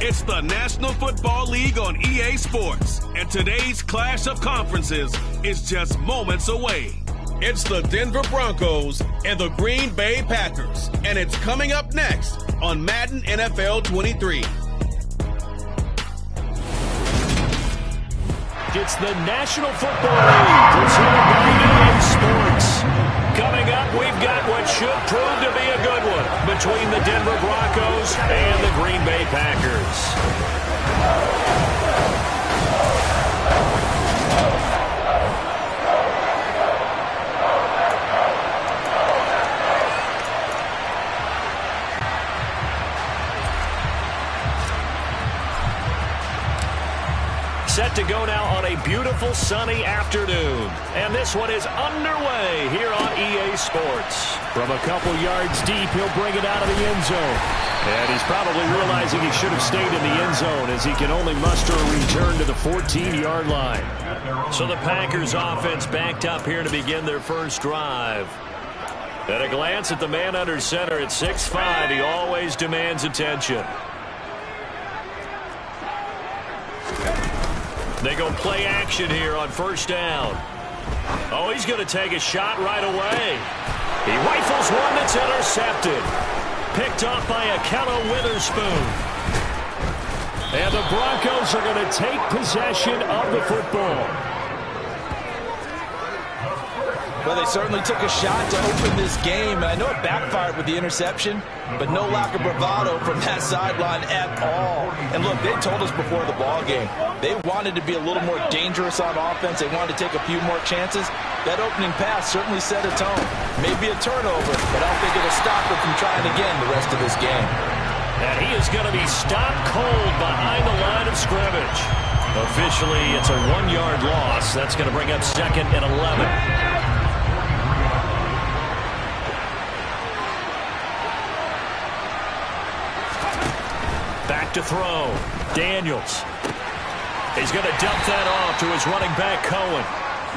It's the National Football League on EA Sports, and today's clash of conferences is just moments away. It's the Denver Broncos and the Green Bay Packers, and it's coming up next on Madden NFL 23. It's the National Football League presented by EA Sports. Coming up, we've got what should prove to be a good one between the Denver Broncos and the Green Bay Packers. Set to go now on a beautiful sunny afternoon. And this one is underway here on EA Sports. From a couple yards deep, he'll bring it out of the end zone. And he's probably realizing he should have stayed in the end zone as he can only muster a return to the 14-yard line. So the Packers offense backed up here to begin their first drive. At a glance at the man under center at 6'5", he always demands attention. They go play action here on first down. Oh, he's going to take a shot right away. He rifles one that's intercepted. Picked off by Akello Witherspoon. And the Broncos are going to take possession of the football. Well, they certainly took a shot to open this game. I know it backfired with the interception, but no lack of bravado from that sideline at all. And look, they told us before the ball game, they wanted to be a little more dangerous on offense. They wanted to take a few more chances. That opening pass certainly set a tone. Maybe a turnover, but I don't think it'll stop them from trying again the rest of this game. And he is going to be stopped cold behind the line of scrimmage. Officially, it's a 1-yard loss. That's going to bring up 2nd and 11. Back to throw. Daniels. He's going to dump that off to his running back, Cohen.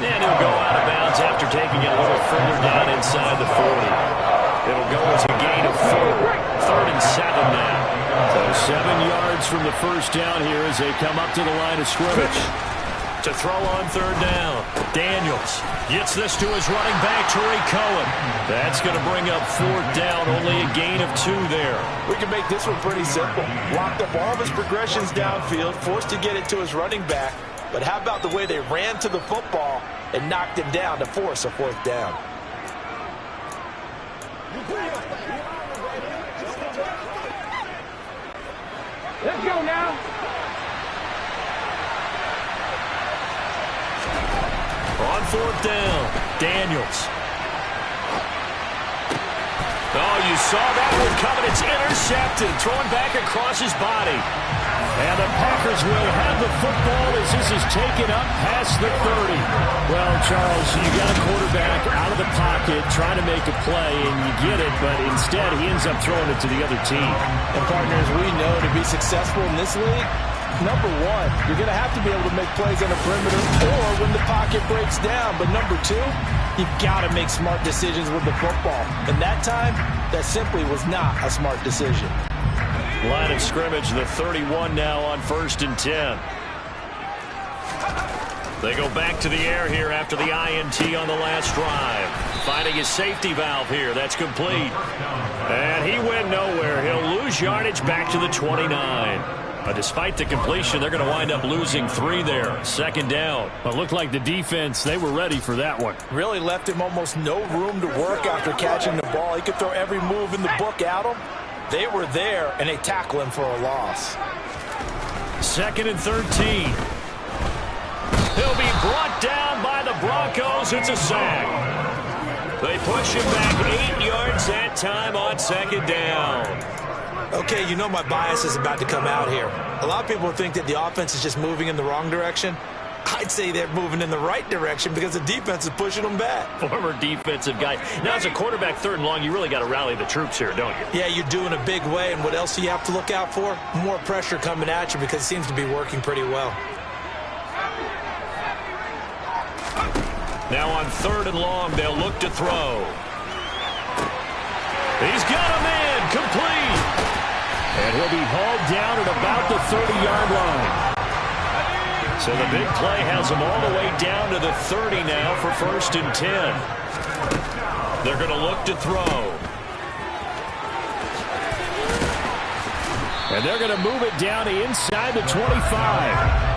And he'll go out of bounds after taking it a little further down inside the 40. It'll go as a gain of 4. 3rd and 7 now. So 7 yards from the first down here as they come up to the line of scrimmage. To throw on third down. Daniels gets this to his running back, Tariq Cohen. That's going to bring up fourth down. Only a gain of 2 there. We can make this one pretty simple. Blocked up all of his progressions downfield, forced to get it to his running back. But how about the way they ran to the football and knocked him down to force a fourth down? Let's go now. On fourth down, Daniels. Oh, you saw that one coming. It's intercepted, thrown back across his body. And the Packers will have the football as this is taken up past the 30. Well, Charles, you got a quarterback out of the pocket trying to make a play, and you get it, but instead he ends up throwing it to the other team. And partners, we know to be successful in this league, number one, you're going to have to be able to make plays on the perimeter or when the pocket breaks down. But number two, you've got to make smart decisions with the football. And that time, that simply was not a smart decision. Line of scrimmage, the 31 now on 1st and 10. They go back to the air here after the INT on the last drive. Finding his safety valve here. That's complete. And he went nowhere. He'll lose yardage back to the 29. But despite the completion, they're going to wind up losing 3 there. 2nd down. Well, it looked like the defense, they were ready for that one. Really left him almost no room to work after catching the ball. He could throw every move in the book at him. They were there, and they tackle him for a loss. 2nd and 13. He'll be brought down by the Broncos. It's a sack. They push him back 8 yards that time on 2nd down. Okay, you know my bias is about to come out here. A lot of people think that the offense is just moving in the wrong direction. I'd say they're moving in the right direction because the defense is pushing them back. Former defensive guy. Now, as a quarterback, 3rd and long, you really got to rally the troops here, don't you? Yeah, you're doing a big way, and what else do you have to look out for? More pressure coming at you because it seems to be working pretty well. Now on 3rd and long, they'll look to throw. He's got him in, complete. And he'll be hauled down at about the 30-yard line. So the big play has them all the way down to the 30 now for 1st and 10. They're going to look to throw. And they're going to move it down to inside the 25.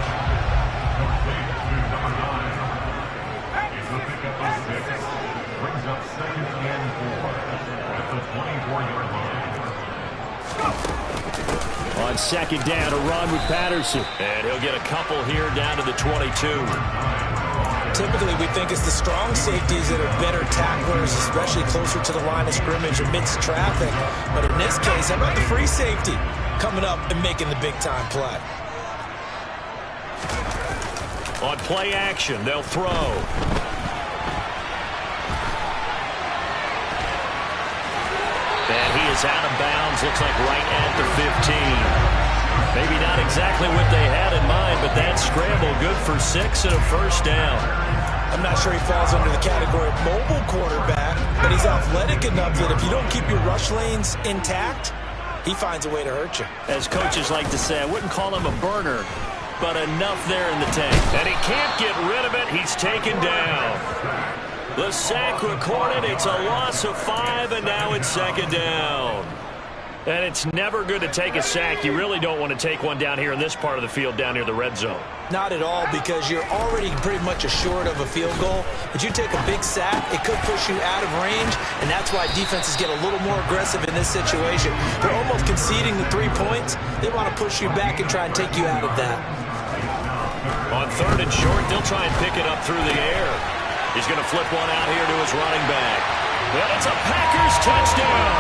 On 2nd down, a run with Patterson. And he'll get a couple here down to the 22. Typically, we think it's the strong safeties that are better tacklers, especially closer to the line of scrimmage amidst traffic. But in this case, how about the free safety coming up and making the big-time play? On play action, they'll throw. And he is out of bounds, looks like right at the 15. Maybe not exactly what they had in mind, but that scramble good for 6 and a 1st down. I'm not sure he falls under the category of mobile quarterback, but he's athletic enough that if you don't keep your rush lanes intact, he finds a way to hurt you. As coaches like to say, I wouldn't call him a burner, but enough there in the tank. And he can't get rid of it. He's taken down. The sack recorded. It's a loss of 5, and now it's 2nd down. And it's never good to take a sack. You really don't want to take one down here in this part of the field, down near the red zone. Not at all, because you're already pretty much assured of a field goal. But you take a big sack, it could push you out of range, and that's why defenses get a little more aggressive in this situation. They're almost conceding the 3 points. They want to push you back and try and take you out of that. On 3rd and short, they'll try and pick it up through the air. He's going to flip one out here to his running back. And it's a Packers touchdown.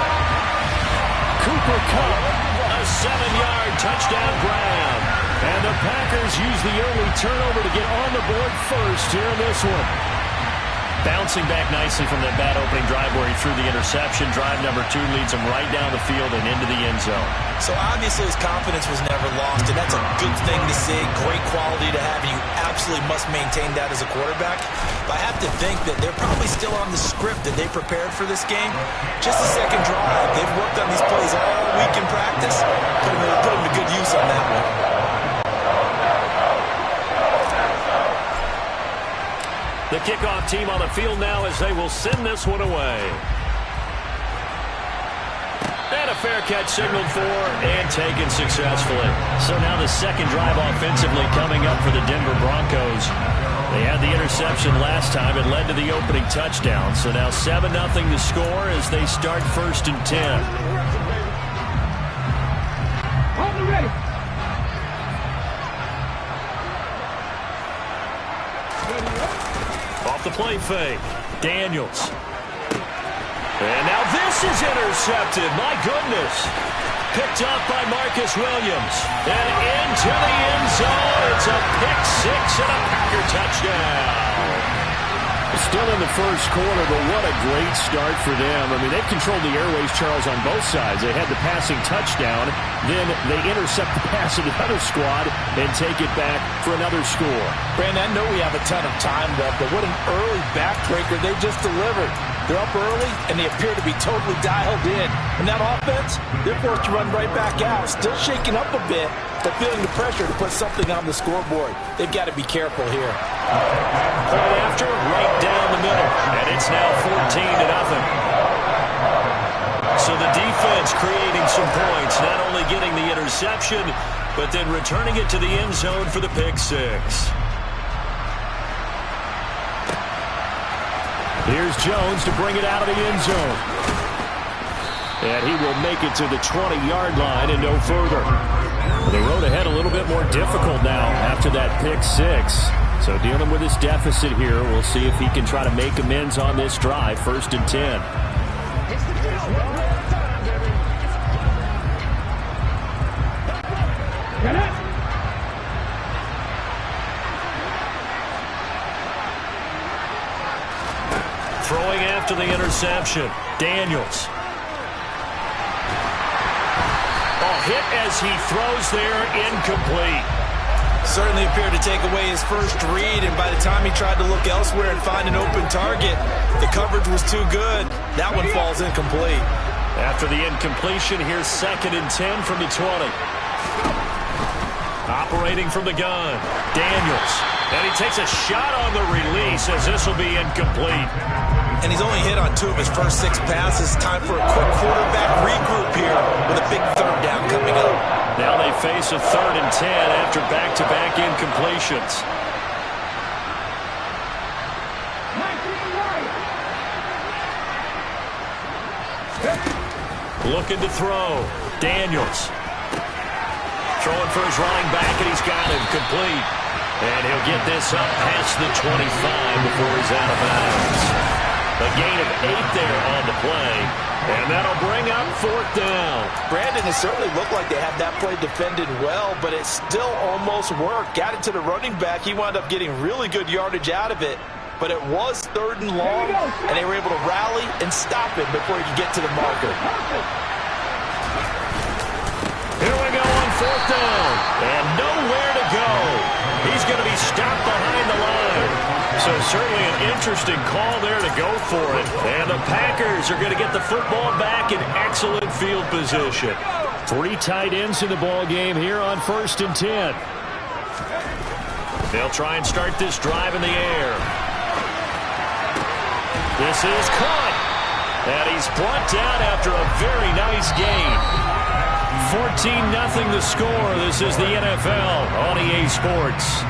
Cooper Kupp, a 7-yard touchdown grab. And the Packers use the early turnover to get on the board first here in this one. Bouncing back nicely from that bad opening drive where he threw the interception. Drive number 2 leads him right down the field and into the end zone. So obviously his confidence was never lost, and that's a good thing to see. Great quality to have, and you absolutely must maintain that as a quarterback. But I have to think that they're probably still on the script that they prepared for this game. Just a second drive. They've worked on these plays all week in practice. Put them to good use on that one. The kickoff team on the field now as they will send this one away. And a fair catch signaled for and taken successfully. So now the second drive offensively coming up for the Denver Broncos. They had the interception last time. It led to the opening touchdown. So now 7-0 to score as they start 1st and 10. Ready. Off the play fake. Daniels. And now this is intercepted. My goodness. Picked up by Marcus Williams. And into the end zone. It's a pick six and a Packer touchdown. Still in the first quarter, but what a great start for them. I mean, they've controlled the airways, Charles, on both sides. They had the passing touchdown. Then they intercept the pass of the other squad and take it back for another score. Brandon, I know we have a ton of time left, but what an early backbreaker they just delivered. They're up early, and they appear to be totally dialed in. And that offense, they're forced to run right back out. Still shaking up a bit, but feeling the pressure to put something on the scoreboard. They've got to be careful here. Point after, right down the middle. And it's now 14-0. So the defense creating some points, not only getting the interception, but then returning it to the end zone for the pick six. Here's Jones to bring it out of the end zone. And he will make it to the 20-yard line and no further. The road ahead a little bit more difficult now after that pick six. So dealing with his deficit here, we'll see if he can try to make amends on this drive. 1st and 10. Throwing after the interception, Daniels. Hit as he throws there, incomplete. Certainly appeared to take away his first read, and by the time he tried to look elsewhere and find an open target, the coverage was too good. That one falls incomplete. After the incompletion, here's 2nd and 10 from the 20. Operating from the gun, Daniels. And he takes a shot on the release as this will be incomplete. And he's only hit on 2 of his first 6 passes. Time for a quick quarterback regroup here with a big 3rd down coming up. Now they face a 3rd and 10 after back-to-back incompletions. Looking to throw. Daniels. Throwing for his running back, and he's got him complete. And he'll get this up past the 25 before he's out of bounds. A gain of 8 there on the play, and that'll bring up 4th down. Brandon, it certainly looked like they had that play defended well, but it still almost worked. Got it to the running back. He wound up getting really good yardage out of it, but it was 3rd and long, and they were able to rally and stop it before he could get to the marker. Here we go on 4th down, and nowhere to go. He's going to be stopped behind the line. So certainly an interesting call there to go for it. And the Packers are going to get the football back in excellent field position. 3 tight ends in the ball game here on 1st and 10. They'll try and start this drive in the air. This is caught. And he's brought down after a very nice gain. 14-0 the score. This is the NFL on EA Sports.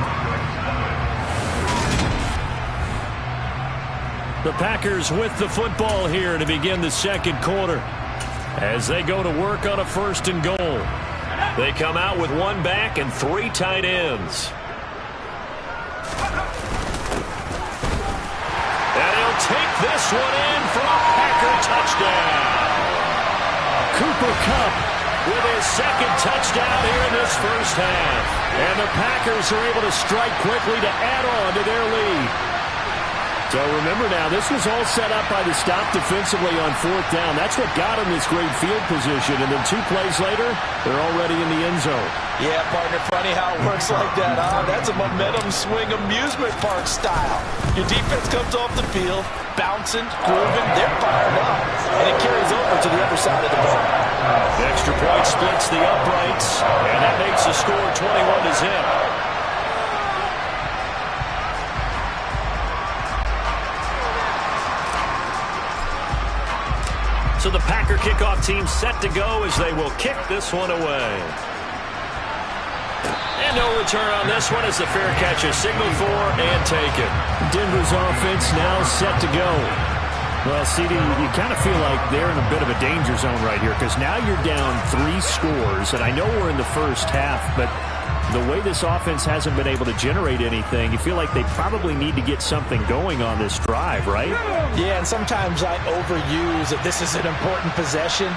The Packers with the football here to begin the 2nd quarter as they go to work on a 1st and goal. They come out with 1 back and 3 tight ends. And he'll take this one in for a Packer touchdown. Cooper Kupp with his 2nd touchdown here in this first half. And the Packers are able to strike quickly to add on to their lead. So remember now, this was all set up by the stop defensively on 4th down. That's what got them this great field position. And then 2 plays later, they're already in the end zone. Yeah, partner, funny how it works like that, huh? That's a momentum swing amusement park style. Your defense comes off the field, bouncing, grooving, they're fired up. And it carries over to the other side of the ball. The extra point splits the uprights, and that makes the score 21-0. So the Packer kickoff team set to go as they will kick this one away. And no return on this one as the fair catch is signaled for and taken. Denver's offense now set to go. Well, CD, you kind of feel like they're in a bit of a danger zone right here because now you're down 3 scores, and I know we're in the first half, but the way this offense hasn't been able to generate anything, you feel like they probably need to get something going on this drive, right? Yeah, and sometimes I overuse that this is an important possession,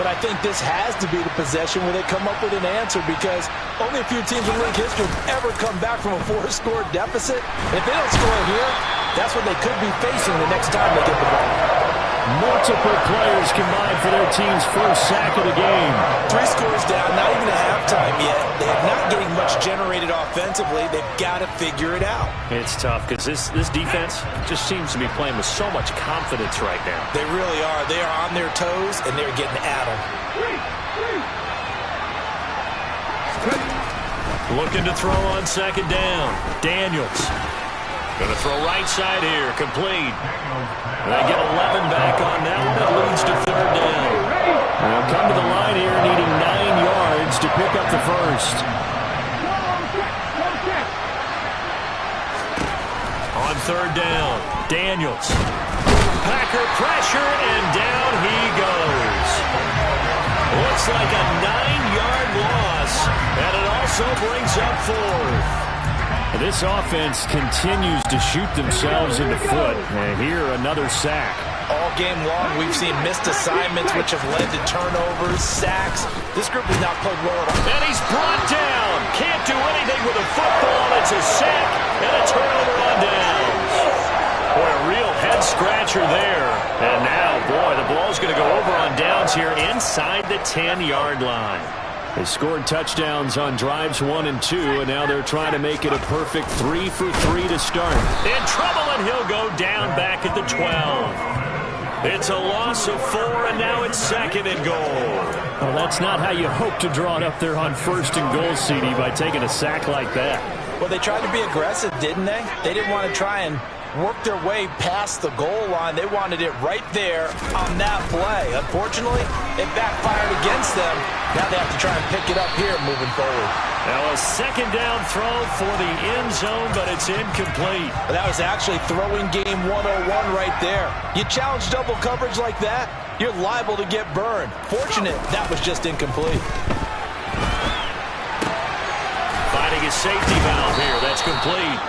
but I think this has to be the possession where they come up with an answer because only a few teams in league history have ever come back from a 4-score deficit. If they don't score here, that's what they could be facing the next time they get the ball. Multiple players combined for their team's first sack of the game. 3 scores down, not even a halftime yet. They're not getting much generated offensively. They've got to figure it out. It's tough because this defense just seems to be playing with so much confidence right now. They really are. They are on their toes, and they're getting at them. Looking to throw on second down. Daniels. Going to throw right side here. Complete. They get 11 back on that one. It leads to third down. They'll come to the line here needing 9 yards to pick up the first. On third down, Daniels. Packer pressure, and down he goes. Looks like a 9-yard loss, and it also brings up fourth. This offense continues to shoot themselves in the foot. And here, another sack. All game long, we've seen missed assignments, which have led to turnovers, sacks. This group has not played well at all. And he's brought down. Can't do anything with a football. It's a sack and a turnover on downs. Boy, a real head-scratcher there. And now, boy, the ball's going to go over on downs here inside the 10-yard line. They scored touchdowns on drives 1 and 2, and now they're trying to make it a perfect 3 for 3 to start. In trouble, and he'll go down back at the 12. It's a loss of 4, and now it's second and goal. Well, that's not how you hope to draw it up there on first and goal, CD, by taking a sack like that. Well, they tried to be aggressive, didn't they? They didn't want to try and work their way past the goal line. They wanted it right there on that play. Unfortunately, it backfired against them. Now they have to try and pick it up here moving forward. Now a second down throw for the end zone, but it's incomplete. That was actually throwing game 101 right there. You challenge double coverage like that, you're liable to get burned. Fortunate that was just incomplete. Finding his safety valve here. That's complete.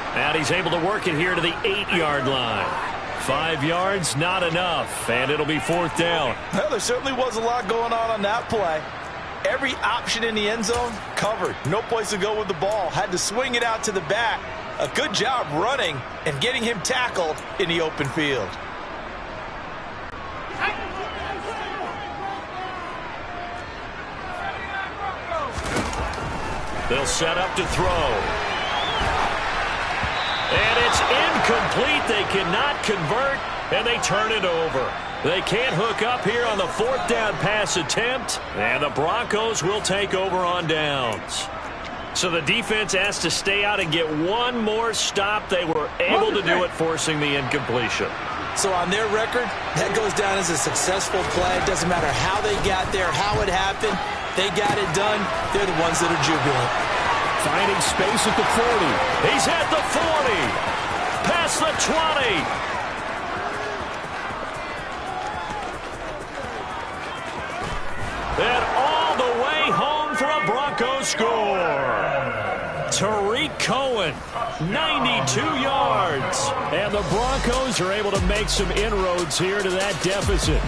And he's able to work it here to the 8-yard line. 5 yards, not enough, and it'll be fourth down. Well, there certainly was a lot going on that play. Every option in the end zone covered. No place to go with the ball. Had to swing it out to the back. A good job running and getting him tackled in the open field. They'll set up to throw. And it's incomplete. They cannot convert, and they turn it over. They can't hook up here on the fourth down pass attempt, and the Broncos will take over on downs. So the defense has to stay out and get one more stop. They were able to do it, forcing the incompletion. So on their record, that goes down as a successful play. It doesn't matter how they got there, how it happened. They got it done. They're the ones that are jubilant. Finding space at the 40. He's at the 40. Past the 20. And all the way home for a Broncos score. Tariq Cohen, 92 yards. And the Broncos are able to make some inroads here to that deficit.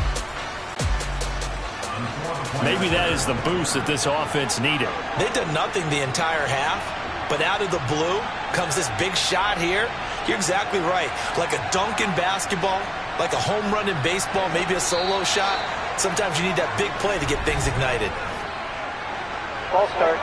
Maybe that is the boost that this offense needed. They've done nothing the entire half, but out of the blue comes this big shot here. You're exactly right. Like a dunk in basketball, like a home run in baseball, maybe a solo shot. Sometimes you need that big play to get things ignited. Ball start.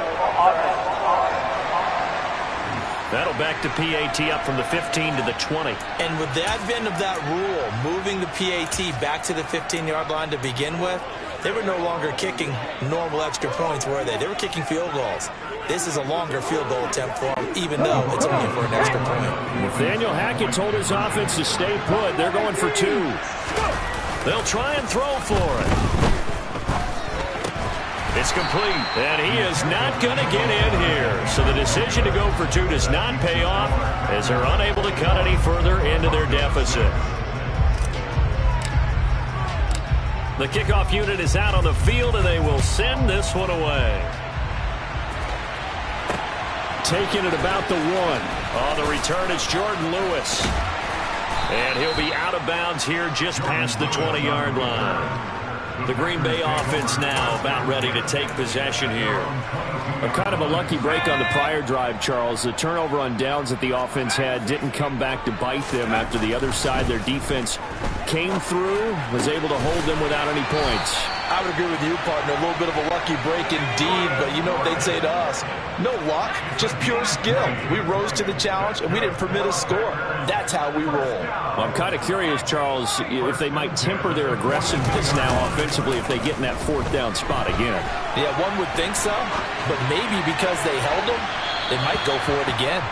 That'll back to PAT up from the 15 to the 20. And with the advent of that rule, moving the PAT back to the 15-yard line to begin with, they were no longer kicking normal extra points, were they? They were kicking field goals. This is a longer field goal attempt for them, even though it's only for an extra point. Nathaniel Hackett told his offense to stay put. They're going for 2. They'll try and throw for it. It's complete, and he is not going to get in here. So the decision to go for two does not pay off as they're unable to cut any further into their deficit. The kickoff unit is out on the field, and they will send this one away. Taking it about the 1. On the return, it's Jordan Lewis. And he'll be out of bounds here just past the 20-yard line. The Green Bay offense now about ready to take possession here. A kind of a lucky break on the prior drive, Charles. The turnover on downs that the offense had didn't come back to bite them after the other side. Their defense came through, was able to hold them without any points. I would agree with you, partner. A little bit of a lucky break indeed, but you know what they'd say to us? No luck, just pure skill. We rose to the challenge, and we didn't permit a score. That's how we roll. Well, I'm kind of curious, Charles, if they might temper their aggressiveness now offensively if they get in that 4th down spot again. Yeah, one would think so, but maybe because they held them, they might go for it again.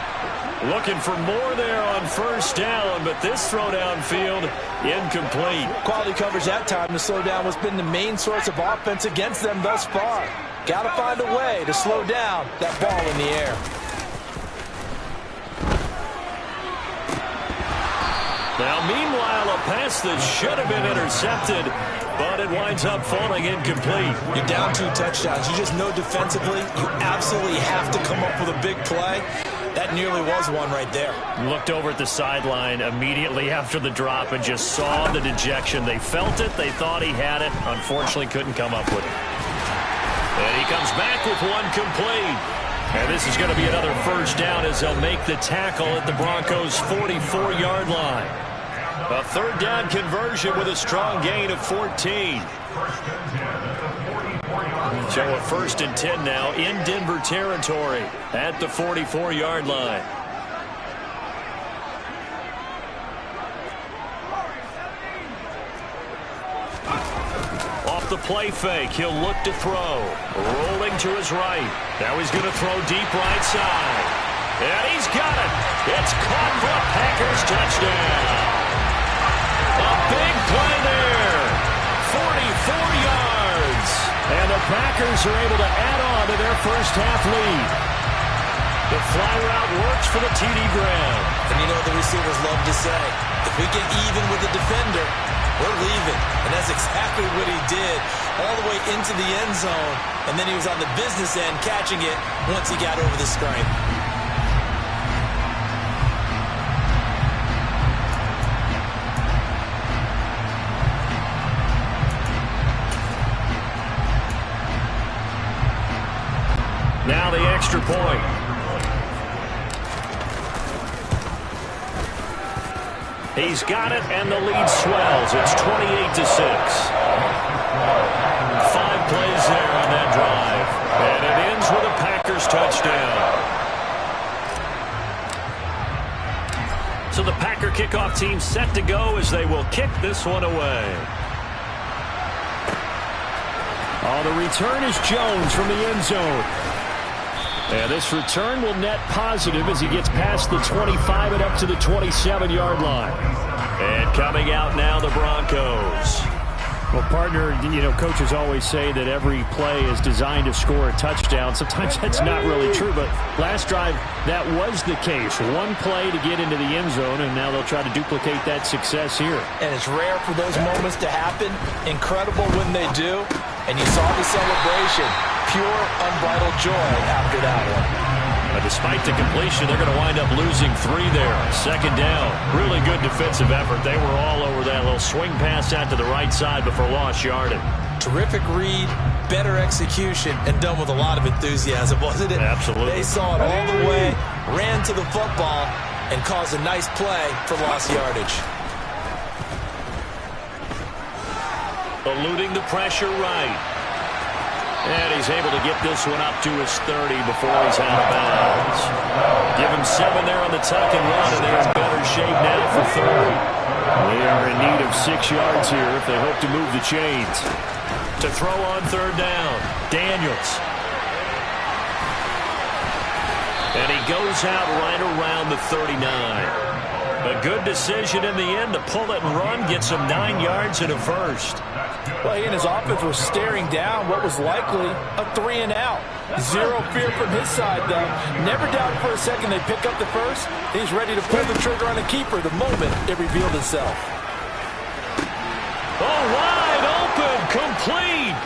Looking for more there on 1st down, but this throw downfield incomplete. Quality coverage that time to slow down what's been the main source of offense against them thus far. Got to find a way to slow down that ball in the air. Now, meanwhile, a pass that should have been intercepted, but it winds up falling incomplete. You're down 2 touchdowns. You just know defensively you absolutely have to come up with a big play. That nearly was one right there. Looked over at the sideline immediately after the drop and just saw the dejection. They felt it. They thought he had it. Unfortunately, couldn't come up with it. And he comes back with one complete. And this is going to be another 1st down as they'll make the tackle at the Broncos' 44-yard line. A 3rd down conversion with a strong gain of 14. So a 1st and 10 now in Denver territory at the 44-yard line. Off the play fake, he'll look to throw. Rolling to his right. Now he's going to throw deep right side. And he's got it. It's caught for a Packers touchdown. A big play there. 44 yards. And the Packers are able to add on to their 1st half lead. The fly route works for the TD Graham. And you know what the receivers love to say? If we get even with the defender, we're leaving. And that's exactly what he did all the way into the end zone. And then he was on the business end catching it once he got over the stripe. Now the extra point. He's got it, and the lead swells. It's 28-6. 5 plays there on that drive. And it ends with a Packers touchdown. So the Packer kickoff team set to go as they will kick this one away. Oh, the return is Jones from the end zone. And this return will net positive as he gets past the 25 and up to the 27-yard line. And coming out now, the Broncos. Well, partner, you know, coaches always say that every play is designed to score a touchdown. Sometimes that's not really true, but last drive, that was the case. One play to get into the end zone, and now they'll try to duplicate that success here. And it's rare for those moments to happen. Incredible when they do. And you saw the celebration. Pure, unbridled joy after that one. But despite the completion, they're going to wind up losing 3 there. 2nd down. Really good defensive effort. They were all over that little swing pass out to the right side before lost yardage. Terrific read, better execution, and done with a lot of enthusiasm, wasn't it? Absolutely. They saw it all the way, ran to the football, and caused a nice play for lost yardage. Eluding the pressure right. And he's able to get this one up to his 30 before he's out of bounds. Give him 7 there on the tuck and run, and they're in better shape now for 3rd. They are in need of 6 yards here if they hope to move the chains. To throw on 3rd down, Daniels. And he goes out right around the 39. A good decision in the end to pull it and run, get some 9 yards and a first. Well, he and his offense were staring down what was likely a 3-and-out. Zero fear from his side, though. Never doubted for a second they pick up the first. He's ready to pull the trigger on a keeper the moment it revealed itself. Oh, wide open, complete.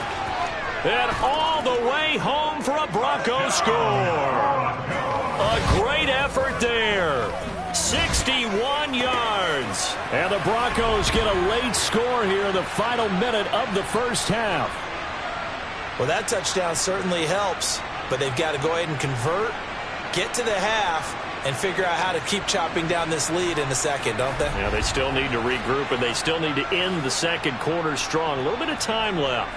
And all the way home for a Broncos score. A great effort there. 61 yards. And the Broncos get a late score here in the final minute of the first half. Well, that touchdown certainly helps, but they've got to go ahead and convert, get to the half, and figure out how to keep chopping down this lead in the second, don't they? Yeah, they still need to regroup, and they still need to end the second quarter strong. A little bit of time left.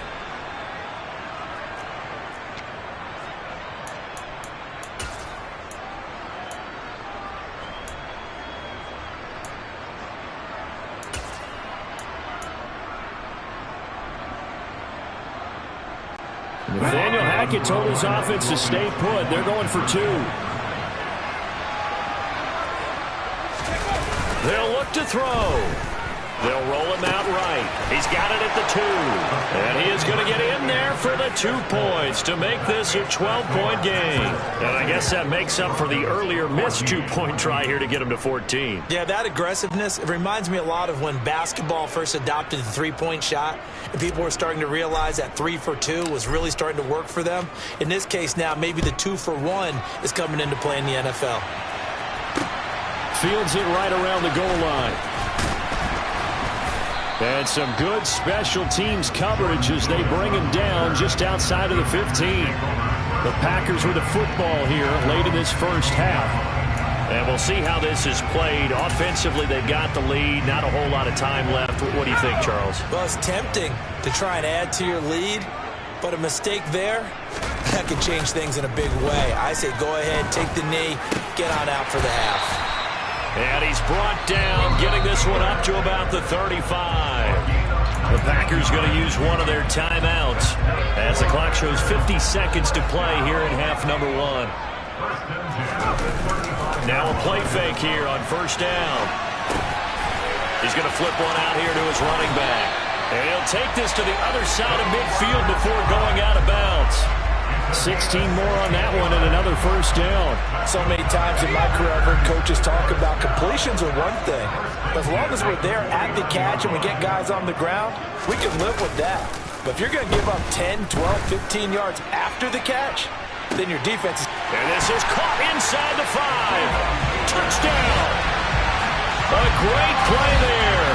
Nathaniel Hackett told his offense to stay put. They're going for 2. They'll look to throw. They'll roll him out right. He's got it at the 2. And he is going to get in there for the 2 points to make this a 12-point game. And I guess that makes up for the earlier missed 2-point try here to get him to 14. Yeah, that aggressiveness, it reminds me a lot of when basketball first adopted the 3-point shot. And people were starting to realize that 3 for 2 was really starting to work for them. In this case now, maybe the 2 for 1 is coming into play in the NFL. Fields it right around the goal line. And some good special teams coverage as they bring him down just outside of the 15. The Packers with the football here late in this first half. And we'll see how this is played. Offensively, they've got the lead. Not a whole lot of time left. What do you think, Charles? Well, it's tempting to try and add to your lead, but a mistake there, that could change things in a big way. I say go ahead, take the knee, get on out for the half. And he's brought down, getting this one up to about the 35. The Packers going to use one of their timeouts as the clock shows 50 seconds to play here in half number 1. Now a play fake here on first down. He's going to flip one out here to his running back. And he'll take this to the other side of midfield before going out of bounds. 16 more on that one and another first down. So many times in my career I've heard coaches talk about completions are one thing. As long as we're there at the catch and we get guys on the ground, we can live with that. But if you're going to give up 10, 12, 15 yards after the catch, then your defense is... And this is caught inside the 5. Touchdown. A great play there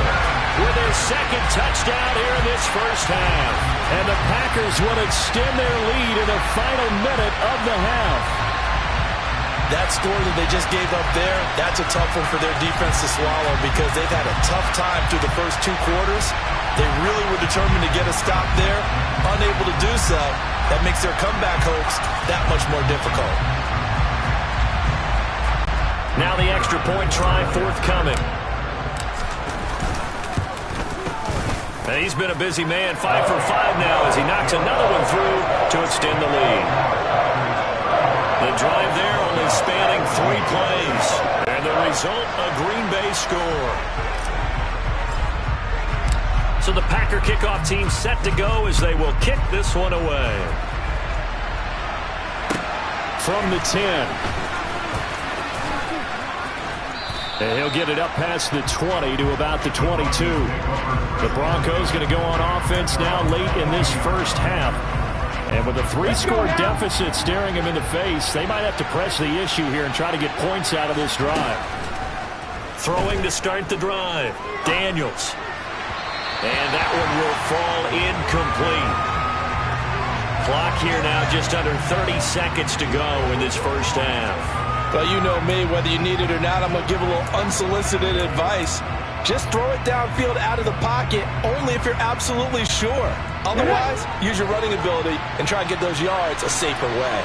with his second touchdown here in this first half. And the Packers will extend their lead in the final minute of the half. That score that they just gave up there, that's a tough one for their defense to swallow because they've had a tough time through the first 2 quarters. They really were determined to get a stop there, unable to do so. That makes their comeback hopes that much more difficult. Now the extra point try forthcoming. And he's been a busy man, 5 for 5 now as he knocks another one through to extend the lead. The drive there only spanning 3 plays. And the result, a Green Bay score. So the Packer kickoff team set to go as they will kick this one away. From the 10. And he'll get it up past the 20 to about the 22. The Broncos going to go on offense now late in this first half. And with a 3-score deficit staring him in the face, they might have to press the issue here and try to get points out of this drive. Throwing to start the drive, Daniels. And that one will fall incomplete. Clock here now just under 30 seconds to go in this first half. Well, you know me, whether you need it or not, I'm going to give a little unsolicited advice. Just throw it downfield out of the pocket only if you're absolutely sure. Otherwise, use your running ability and try and get those yards a safer way.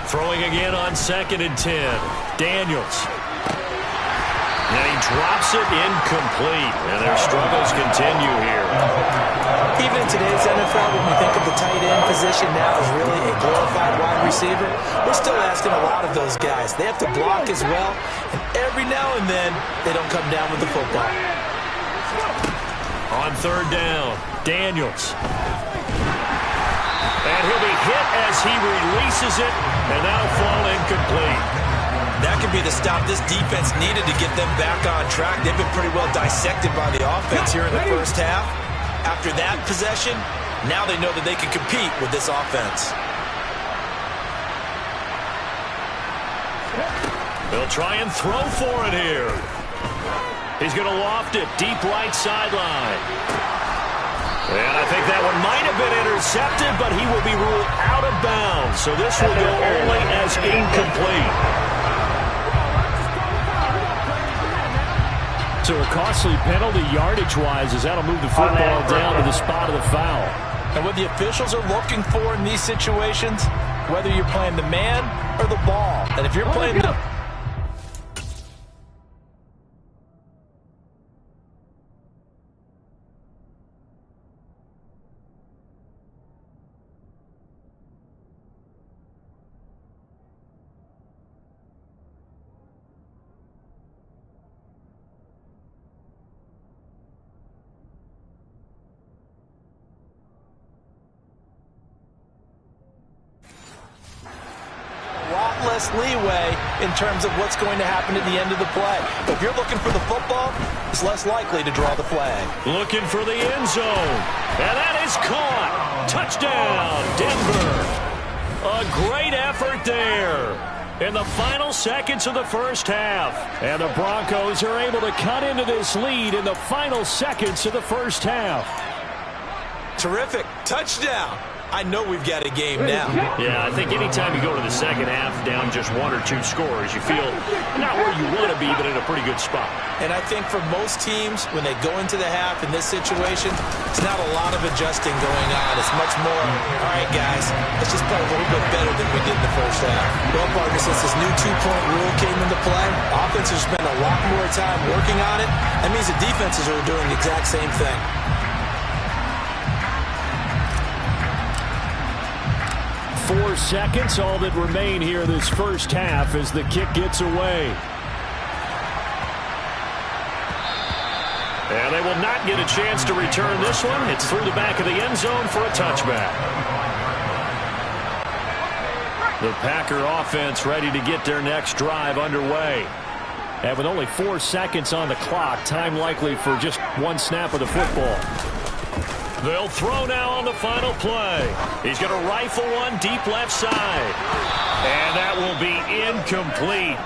Throwing again on 2nd and 10. Daniels. And he drops it incomplete. And their struggles continue here. even in today's NFL, when we think of the tight end position now as really a glorified wide receiver, we're still asking a lot of those guys. They have to block as well, and every now and then, they don't come down with the football. On third down, Daniels. And he'll be hit as he releases it, and that'll fall incomplete. That could be the stop this defense needed to get them back on track. They've been pretty well dissected by the offense here in the first half. After that possession, now they know that they can compete with this offense. They'll try and throw for it here. He's going to loft it deep right sideline. And I think that one might have been intercepted, but he will be ruled out of bounds. So this will go only as incomplete. So a costly penalty yardage-wise as that'll move the football down to the spot of the foul. And what the officials are looking for in these situations, whether you're playing the man or the ball, and if you're playing the... less leeway in terms of what's going to happen at the end of the play. If you're looking for the football, it's less likely to draw the flag. Looking for the end zone. And that is caught. Touchdown, Denver. A great effort there in the final seconds of the first half. And the Broncos are able to cut into this lead in the final seconds of the first half. Terrific. Touchdown. I know we've got a game now. Yeah, I think anytime you go to the second half down just 1 or 2 scores, you feel not where you want to be, but in a pretty good spot. And I think for most teams, when they go into the half in this situation, it's not a lot of adjusting going on. It's much more, all right, guys, let's just play a little bit better than we did in the first half. Well, partner, since this new 2-point rule came into play, offenses spend a lot more time working on it. That means the defenses are doing the exact same thing. 4 seconds, all that remain here this first half as the kick gets away. And they will not get a chance to return this one. It's through the back of the end zone for a touchback. The Packer offense ready to get their next drive underway. And with only 4 seconds on the clock, time likely for just 1 snap of the football. They'll throw now on the final play. He's going to rifle one deep left side. And that will be incomplete.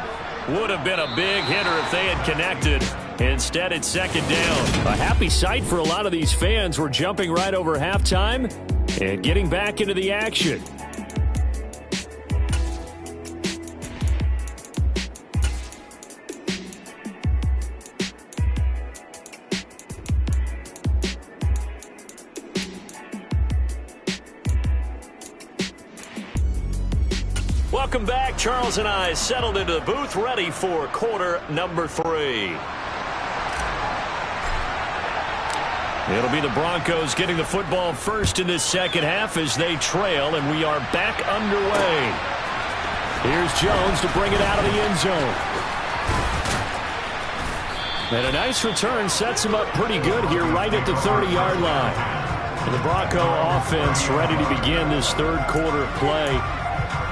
Would have been a big hitter if they had connected. Instead, it's second down. A happy sight for a lot of these fans. We're jumping right over halftime and getting back into the action. Welcome back. Charles and I settled into the booth, ready for quarter number 3. It'll be the Broncos getting the football first in this second half as they trail, and we are back underway. Here's Jones to bring it out of the end zone. And a nice return sets him up pretty good here right at the 30-yard line. And the Bronco offense ready to begin this third quarter play.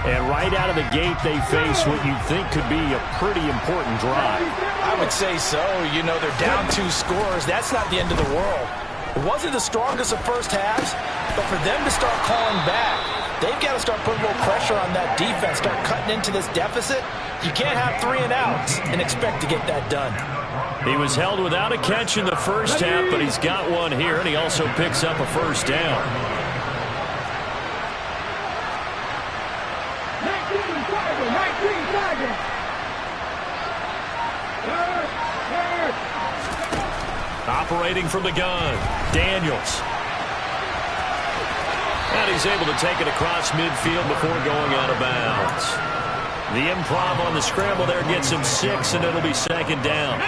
And right out of the gate, they face what you'd think could be a pretty important drive. I would say so. You know, they're down 2 scores. That's not the end of the world. It wasn't the strongest of first halves, but for them to start calling back, they've got to start putting a little pressure on that defense, start cutting into this deficit. You can't have 3 and outs and expect to get that done. He was held without a catch in the first half, but he's got one here, and he also picks up a first down. Operating from the gun, Daniels. And he's able to take it across midfield before going out of bounds. The improv on the scramble there gets him 6, and it'll be second down.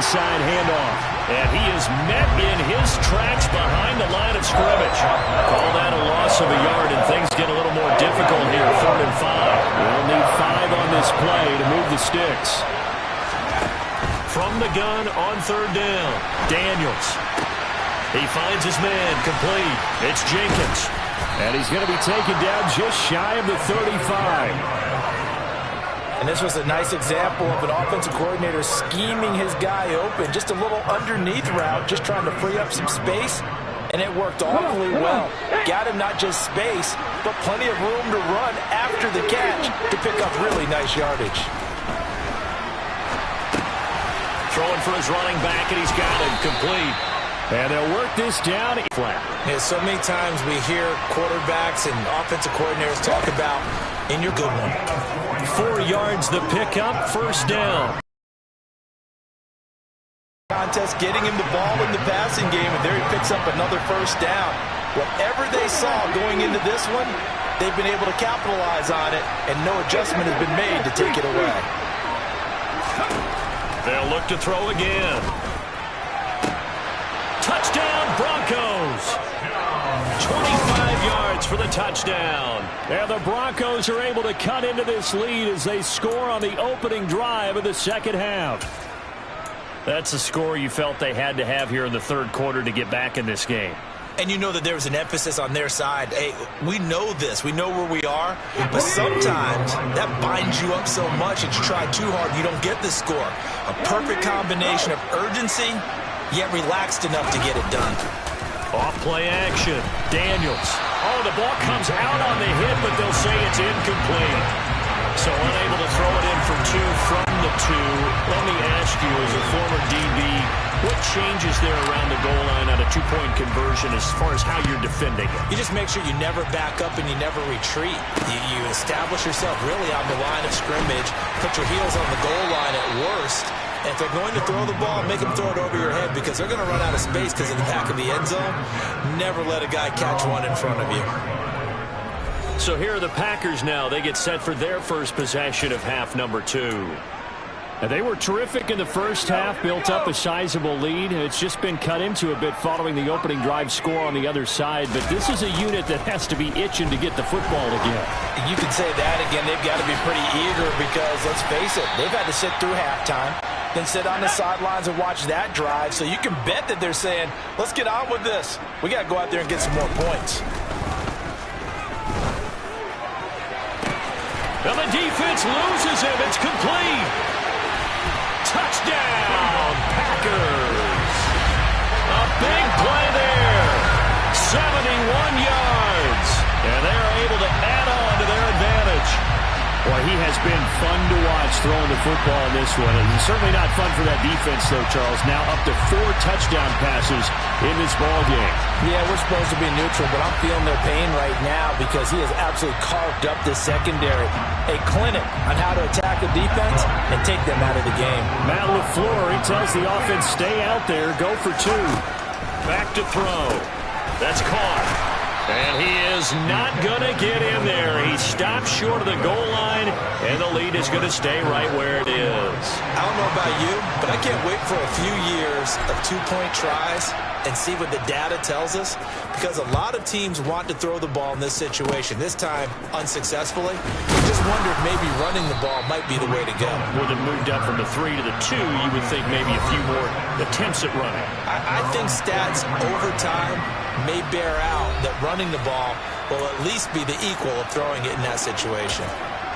inside handoff. And he is met in his tracks behind the line of scrimmage. Call that a loss of a yard, and things get a little more difficult here, 3rd and 5. They'll need 5 on this play to move the sticks. From the gun on 3rd down, Daniels. He finds his man, complete. It's Jenkins. And he's going to be taken down just shy of the 35. And this was a nice example of an offensive coordinator scheming his guy open. Just a little underneath route, just trying to free up some space. And it worked awfully well. Got him not just space, but plenty of room to run after the catch to pick up really nice yardage. Throwing for his running back, and he's got him complete. And they'll work this down flat. Yeah, so many times we hear quarterbacks and offensive coordinators talk about, in your good one. 4 yards the pickup, 1st down. Contest getting him the ball in the passing game, and there he picks up another 1st down. Whatever they saw going into this one, they've been able to capitalize on it, and no adjustment has been made to take it away. They'll look to throw again. Touchdown, Broncos. 25 yards for the touchdown. And the Broncos are able to cut into this lead as they score on the opening drive of the 2nd half. That's a score you felt they had to have here in the 3rd quarter to get back in this game. And you know that there was an emphasis on their side. Hey, we know this. We know where we are. But sometimes that binds you up so much that you try too hard, you don't get the score. A perfect combination of urgency, yet relaxed enough to get it done. Off play action. Daniels. Oh, the ball comes out on the hit, but they'll say it's incomplete. So unable to throw it in for 2 from the 2. Let me ask you, as a former DB, what changes there around the goal line on a 2-point conversion as far as how you're defending it? You just make sure you never back up and you never retreat. You establish yourself really on the line of scrimmage, put your heels on the goal line at worst. And if they're going to throw the ball, make them throw it over your head because they're going to run out of space because of the back of the end zone. Never let a guy catch one in front of you. So here are the Packers now. They get set for their first possession of half number 2. And they were terrific in the first half, built up a sizable lead. It's just been cut into a bit following the opening drive score on the other side. But this is a unit that has to be itching to get the football again. You can say that again. They've got to be pretty eager because, let's face it, they've had to sit through halftime, then sit on the sidelines and watch that drive. So you can bet that they're saying, let's get on with this. We got to go out there and get some more points. Now the defense loses him. It's complete. Touchdown, Packers. A big play there. 71 yards. And they're able to add on to their advantage. Boy, he has been fun to watch throwing the football in this one. And certainly not fun for that defense, though, Charles. Now up to 4 touchdown passes in this ball game. Yeah, we're supposed to be neutral, but I'm feeling their pain right now because he has absolutely carved up this secondary. A clinic on how to attack the defense and take them out of the game. Matt LaFleur, he tells the offense, stay out there, go for 2. Back to throw. That's caught. And he is not going to get in there. He stops short of the goal line, and the lead is going to stay right where it is. I don't know about you, but I can't wait for a few years of 2-point tries and see what the data tells us, because a lot of teams want to throw the ball in this situation, this time unsuccessfully. I just wondered maybe running the ball might be the way to go. With it moved up from the 3 to the 2, you would think maybe a few more attempts at running. I think stats over time may bear out that running the ball will at least be the equal of throwing it in that situation.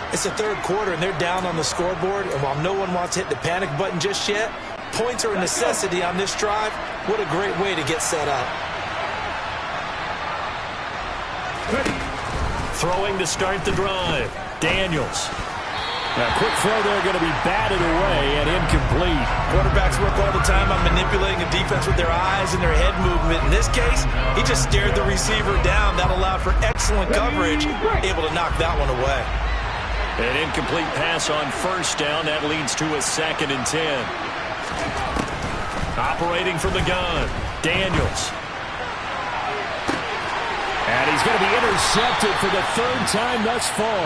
It's the 3rd quarter, and they're down on the scoreboard, and while no one wants to hit the panic button just yet, points are a necessity on this drive. What a great way to get set up. Throwing to start the drive. Daniels. Now, quick throw there going to be batted away and incomplete. Quarterbacks work all the time on manipulating a defense with their eyes and their head movement. In this case, he just stared the receiver down. That allowed for excellent coverage, able to knock that one away. An incomplete pass on 1st down. That leads to a 2nd and 10. Operating from the gun, Daniels. And he's going to be intercepted for the 3rd time thus far.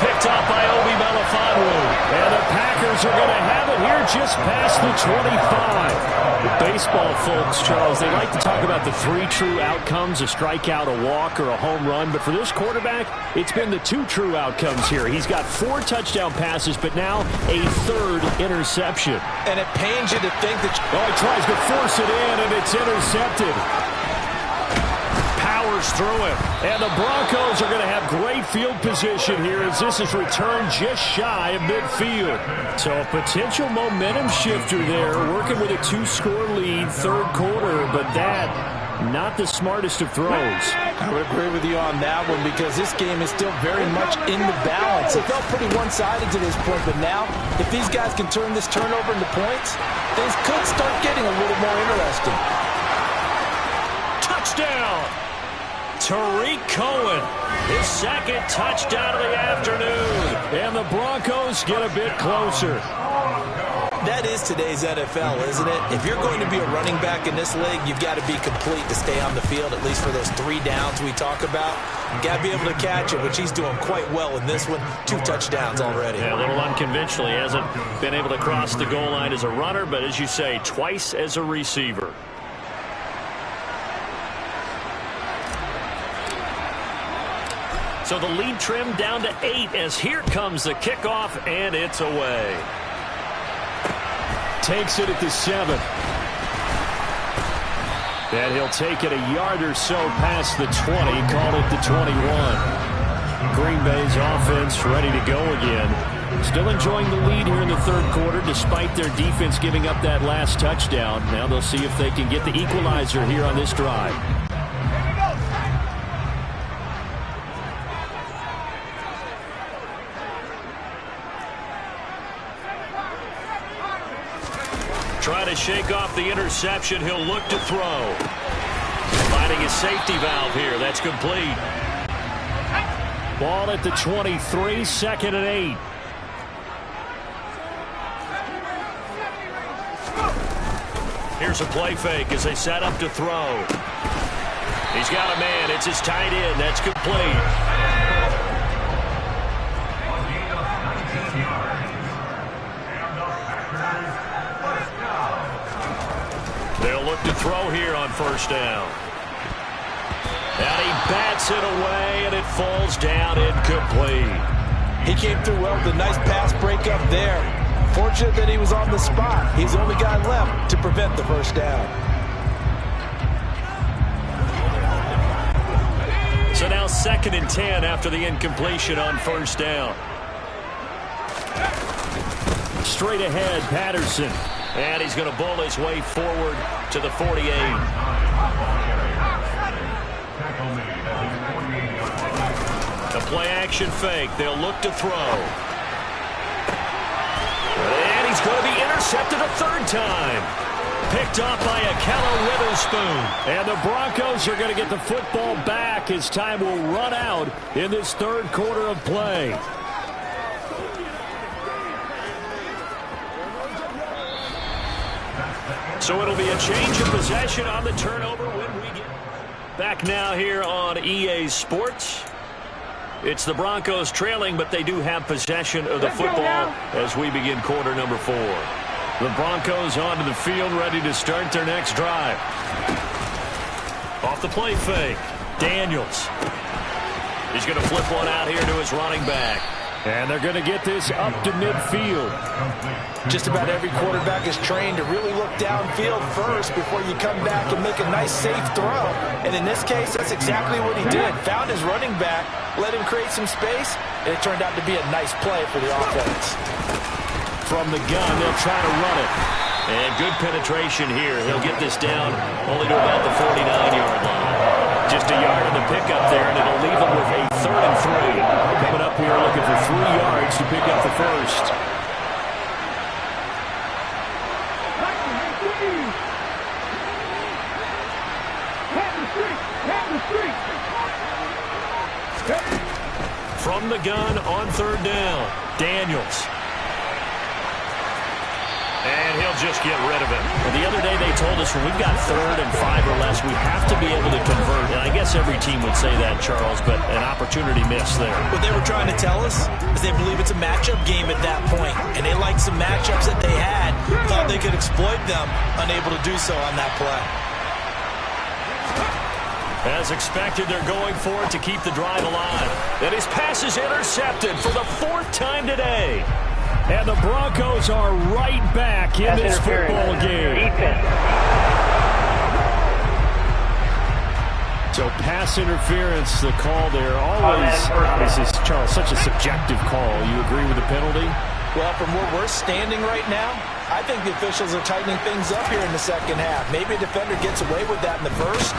Picked up by Obi Melifonwu. And the Packers are going to have it here just past the 25. The baseball folks, Charles, they like to talk about the 3 true outcomes, a strikeout, a walk, or a home run. But for this quarterback, it's been the 2 true outcomes here. He's got 4 touchdown passes, but now a 3rd interception. And it pains you to think that... He tries to force it in, and it's intercepted. Powers through it. And the Broncos are going to have great field position here as this is returned just shy of midfield. So a potential momentum shifter there, working with a 2-score lead, 3rd quarter, but that, not the smartest of throws. I would agree with you on that one because this game is still very much in the balance. It felt pretty one-sided to this point, but now if these guys can turn this turnover into points, things could start getting a little more interesting. Touchdown! Tariq Cohen, his 2nd touchdown of the afternoon. And the Broncos get a bit closer. That is today's NFL, isn't it? If you're going to be a running back in this league, you've got to be complete to stay on the field, at least for those 3 downs we talk about. You've got to be able to catch it, which he's doing quite well in this one. 2 touchdowns already. Yeah, a little unconventional. He hasn't been able to cross the goal line as a runner, but as you say, twice as a receiver. So the lead trimmed down to 8 as here comes the kickoff, and it's away. Takes it at the 7. And he'll take it a yard or so past the 20, call it the 21. Green Bay's offense ready to go again. Still enjoying the lead here in the 3rd quarter despite their defense giving up that last touchdown. Now they'll see if they can get the equalizer here on this drive. Trying to shake off the interception. He'll look to throw. Finding his safety valve here. That's complete. Ball at the 23, 2nd and 8. Here's a play fake as they set up to throw. He's got a man. It's his tight end. That's complete. They'll look to throw here on 1st down. And he bats it away, and it falls down incomplete. He came through well with a nice pass breakup there. Fortunate that he was on the spot. He's the only guy left to prevent the 1st down. So now 2nd and 10 after the incompletion on 1st down. Straight ahead, Patterson. And he's going to bowl his way forward to the 48. The play-action fake. They'll look to throw. And he's going to be intercepted a 3rd time. Picked off by Ahkello Witherspoon. And the Broncos are going to get the football back as time will run out in this 3rd quarter of play. So it'll be a change of possession on the turnover when we get back now here on EA Sports. It's the Broncos trailing, but they do have possession of the football as we begin quarter number 4. The Broncos onto the field, ready to start their next drive. Off the play fake, Daniels. He's going to flip one out here to his running back. And they're going to get this up to midfield. Just about every quarterback is trained to really look downfield first before you come back and make a nice, safe throw. And in this case, that's exactly what he did. Found his running back, let him create some space, and it turned out to be a nice play for the offense. From the gun, they'll try to run it. And good penetration here. He'll get this down only to about the 49-yard line. Just a yard in the pickup there, and it'll leave him with a 3rd and 3. Coming up here looking for 3 yards to pick up the 1st. From the gun on 3rd down, Daniels. And he'll just get rid of it. Well, the other day they told us when we've got 3rd and 5 or less, we have to be able to convert. And I guess every team would say that, Charles, but an opportunity missed there. What they were trying to tell us is they believe it's a matchup game at that point, and they liked some matchups that they had Thought they could exploit them, unable to do so on that play. As expected, they're going for it to keep the drive alive. And his pass is intercepted for the 4th time today. And the Broncos are right back in this football game. So pass interference, the call there. Always, obviously, Charles, such a subjective call. You agree with the penalty? Well, from where we're standing right now, I think the officials are tightening things up here in the second half. Maybe a defender gets away with that in the first,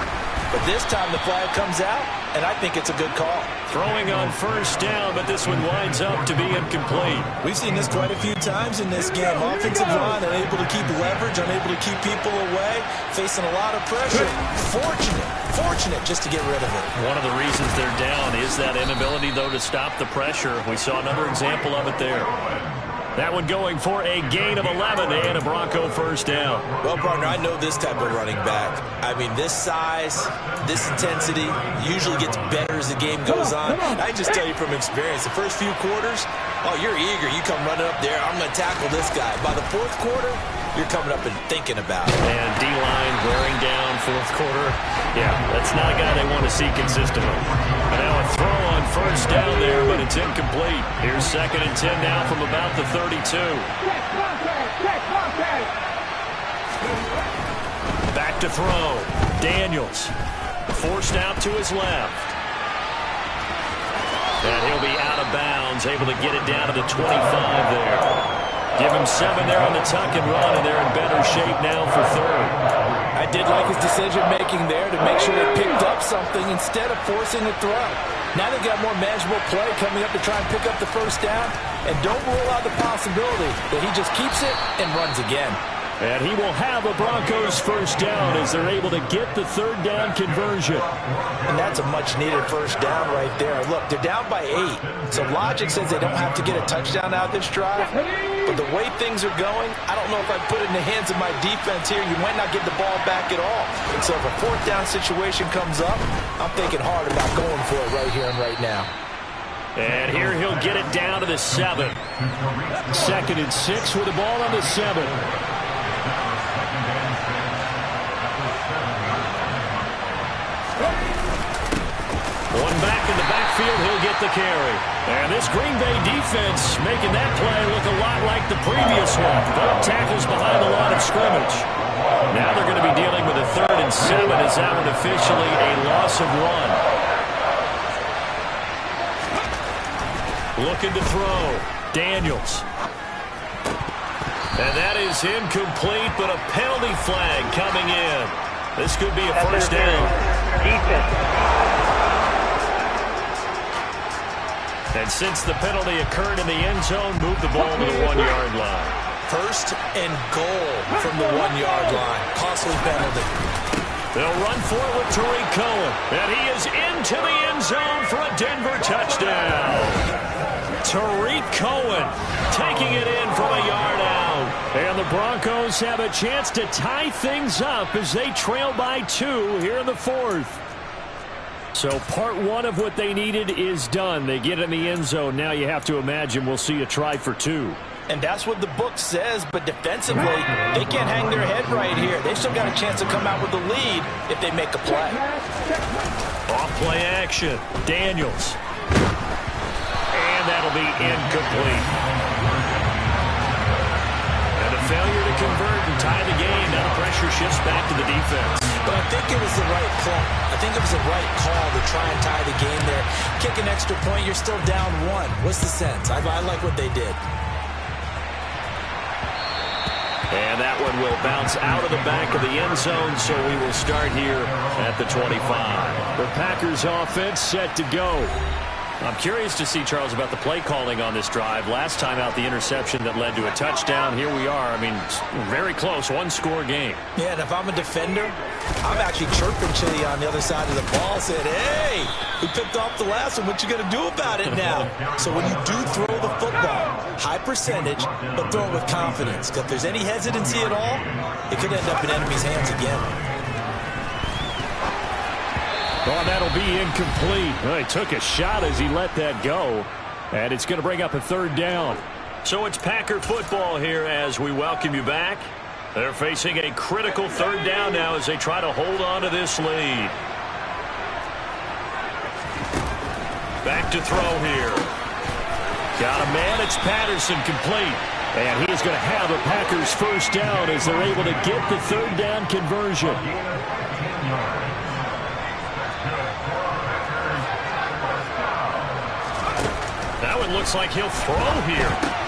but this time the flag comes out, and I think it's a good call. Throwing on first down, but this one winds up to be incomplete. We've seen this quite a few times in this game. Offensive line unable to keep leverage, unable to keep people away, facing a lot of pressure. Fortunate just to get rid of it. One of the reasons they're down is that inability, though, to stop the pressure. We saw another example of it there. That one going for a gain of 11 and a Bronco first down. Well, partner, I know this type of running back. I mean, this size, this intensity usually gets better as the game goes on. I just tell you from experience, the first few quarters, oh, you're eager. You come running up there, I'm going to tackle this guy. By the 4th quarter, you're coming up and thinking about it. And D-line wearing down 4th quarter. Yeah, that's not a guy they want to see consistently. And now a throw on first down there, but it's incomplete. Here's 2nd and 10 now from about the 32. Back to throw. Daniels forced out to his left. And he'll be out of bounds, able to get it down to the 25 there. Give him 7 there on the tuck and run, and they're in better shape now for 3rd. I did like his decision-making there to make sure they picked up something instead of forcing a throw. Now they've got more manageable play coming up to try and pick up the first down, and don't rule out the possibility that he just keeps it and runs again. And he will have a Broncos first down as they're able to get the 3rd down conversion. And that's a much-needed first down right there. Look, they're down by 8, so logic says they don't have to get a touchdown out of this drive. But the way things are going, I don't know if I'd put it in the hands of my defense here. You might not get the ball back at all. So if a 4th down situation comes up, I'm thinking hard about going for it right here and right now. And here he'll get it down to the 7. 2nd and 6 with the ball on the 7. One back in the backfield, he'll get the carry. And this Green Bay defense making that play look a lot like the previous one. Both tackles behind the line of scrimmage. Now they're going to be dealing with a 3rd and 7 as that one officially a loss of 1. Looking to throw. Daniels. And that is incomplete, but a penalty flag coming in. This could be a first down. And since the penalty occurred in the end zone, move the ball to the 1-yard line. 1st and goal from the 1-yard line. Costly penalty. They'll run for it with Tariq Cohen. And he is into the end zone for a Denver touchdown. Tariq Cohen taking it in from a yard out. And the Broncos have a chance to tie things up as they trail by 2 here in the 4th. So part 1 of what they needed is done. They get in the end zone. Now you have to imagine we'll see a try for 2. And that's what the book says, but defensively, they can't hang their head right here. They've still got a chance to come out with the lead if they make a play. Off play action. Daniels. And that'll be incomplete. And a failure to convert and tie the game. Now the pressure shifts back to the defense. But I think it was the right call. I think it was the right call to try and tie the game there. Kick an extra point, you're still down 1. What's the sense? I like what they did. And that one will bounce out of the back of the end zone, so we will start here at the 25. The Packers offense set to go. I'm curious to see, Charles, about the play calling on this drive. Last time out, the interception that led to a touchdown. Here we are. I mean, very close, 1-score game. Yeah, and if I'm a defender, I'm actually chirping Chili on the other side of the ball, saying, hey, we picked off the last one. What you going to do about it now? So when you do throw the football, high percentage, but throw it with confidence. If there's any hesitancy at all, it could end up in enemy's hands again. Oh, that'll be incomplete. Well, he took a shot as he let that go. And it's going to bring up a 3rd down. So it's Packer football here as we welcome you back. They're facing a critical third down now as they try to hold on to this lead. Back to throw here. Got a man. It's Patterson complete. And he's going to have a Packers first down as they're able to get the third down conversion. Now it looks like he'll throw here.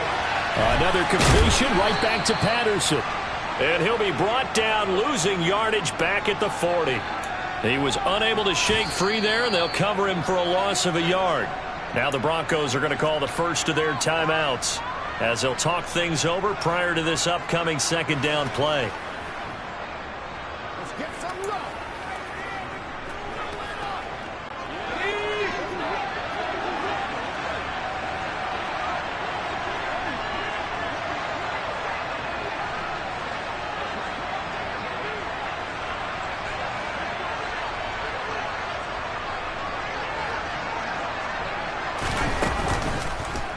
Another completion right back to Patterson. And he'll be brought down, losing yardage back at the 40. He was unable to shake free there, and they'll cover him for a loss of a yard. Now the Broncos are going to call the first of their timeouts as they'll talk things over prior to this upcoming second down play. Let's get some love.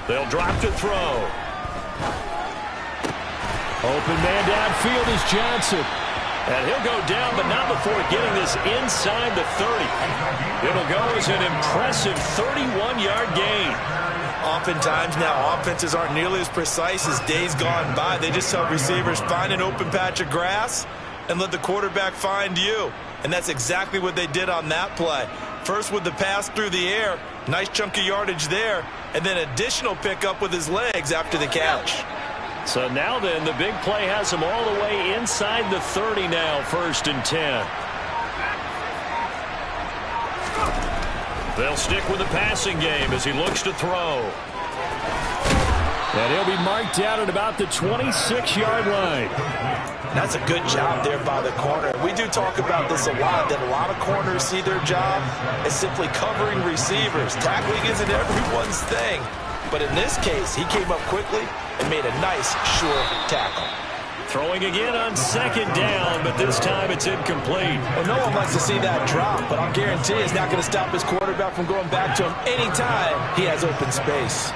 They'll drop to throw. Open man downfield is Johnson. And he'll go down, but not before getting this inside the 30. It'll go as an impressive 31-yard gain. Oftentimes now offenses aren't nearly as precise as days gone by. They just tell receivers, find an open patch of grass and let the quarterback find you. And that's exactly what they did on that play. First with the pass through the air, nice chunk of yardage there, and then additional pickup with his legs after the catch. So now then, the big play has him all the way inside the 30 now, 1st and 10. They'll stick with the passing game as he looks to throw. And he'll be marked out at about the 26-yard line. That's a good job there by the corner. We do talk about this a lot, that a lot of corners see their job as simply covering receivers. Tackling isn't everyone's thing. But in this case, he came up quickly and made a nice, sure tackle. Throwing again on second down, but this time it's incomplete. Well, no one likes to see that drop, but I'll guarantee it's not going to stop his quarterback from going back to him anytime he has open space.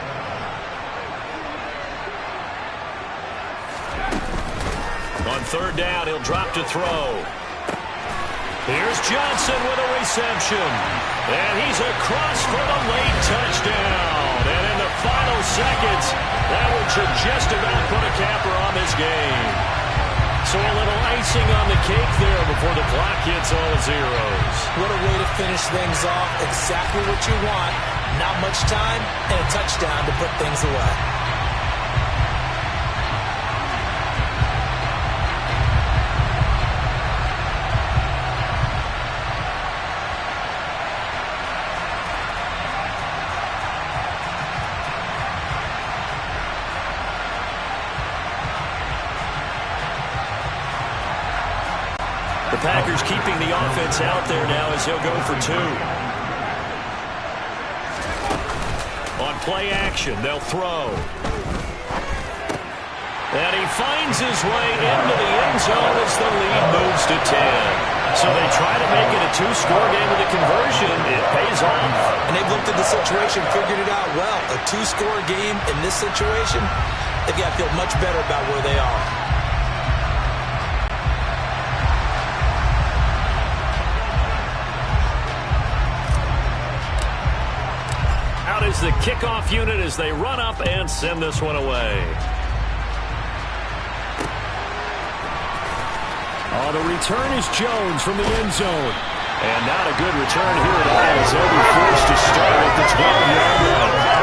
On third down, he'll drop to throw. Here's Johnson with a reception. And he's across for the late touchdown. And in the final seconds, that one should just about put a capper on this game. So a little icing on the cake there before the clock hits all zeros. What a way to finish things off. Exactly what you want. Not much time and a touchdown to put things away. Packers keeping the offense out there now as he'll go for 2. On play action, they'll throw. And he finds his way into the end zone as the lead moves to 10. So they try to make it a 2-score game with a conversion. It pays off. And they've looked at the situation, figured it out well. A 2-score game in this situation, they've got to feel much better about where they are. Is the kickoff unit as they run up and send this one away. Oh, the return is Jones from the end zone. And not a good return here at all as they'll be forced to start at the 12-yard line.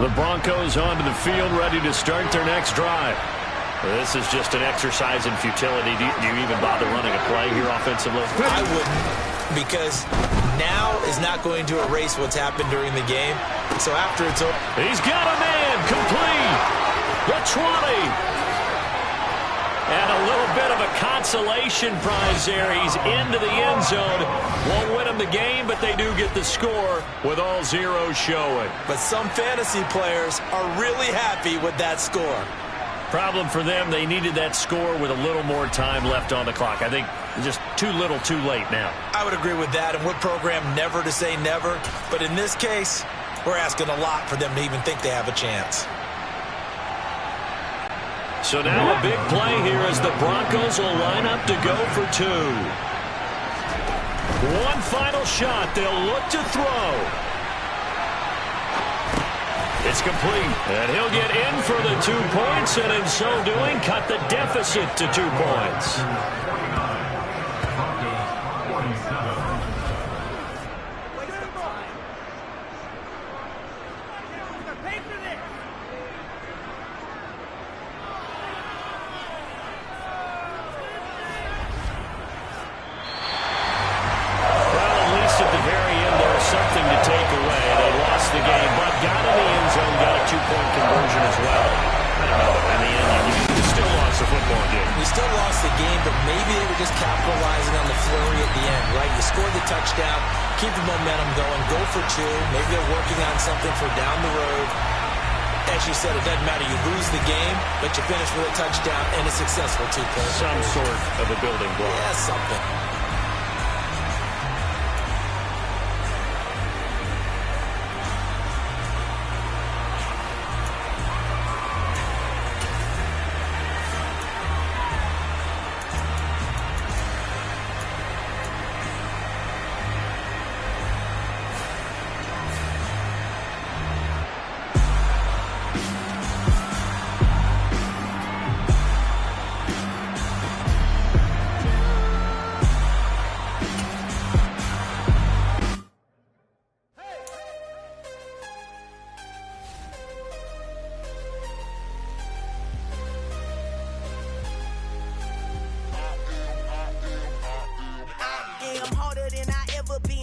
The Broncos onto the field, ready to start their next drive. This is just an exercise in futility. Do you even bother running a play here offensively? I wouldn't, because now is not going to erase what's happened during the game. So after it's over. He's got a man complete. The 20. And a little bit of a consolation prize there. He's into the end zone. Won't win him the game, but they do get the score with all zeros showing. But some fantasy players are really happy with that score. Problem for them, they needed that score with a little more time left on the clock. I think just too little too late now. I would agree with that, and we're programmed never to say never. But in this case, we're asking a lot for them to even think they have a chance. So now a big play here as the Broncos will line up to go for two. One final shot. They'll look to throw. It's complete. And he'll get in for the 2 points, and in so doing, cut the deficit to 2 points. Maybe they're working on something for down the road. As you said, it doesn't matter. You lose the game, but you finish with a touchdown and a successful 2 points. Some sort of a building block. Yeah, something. Harder than I ever been.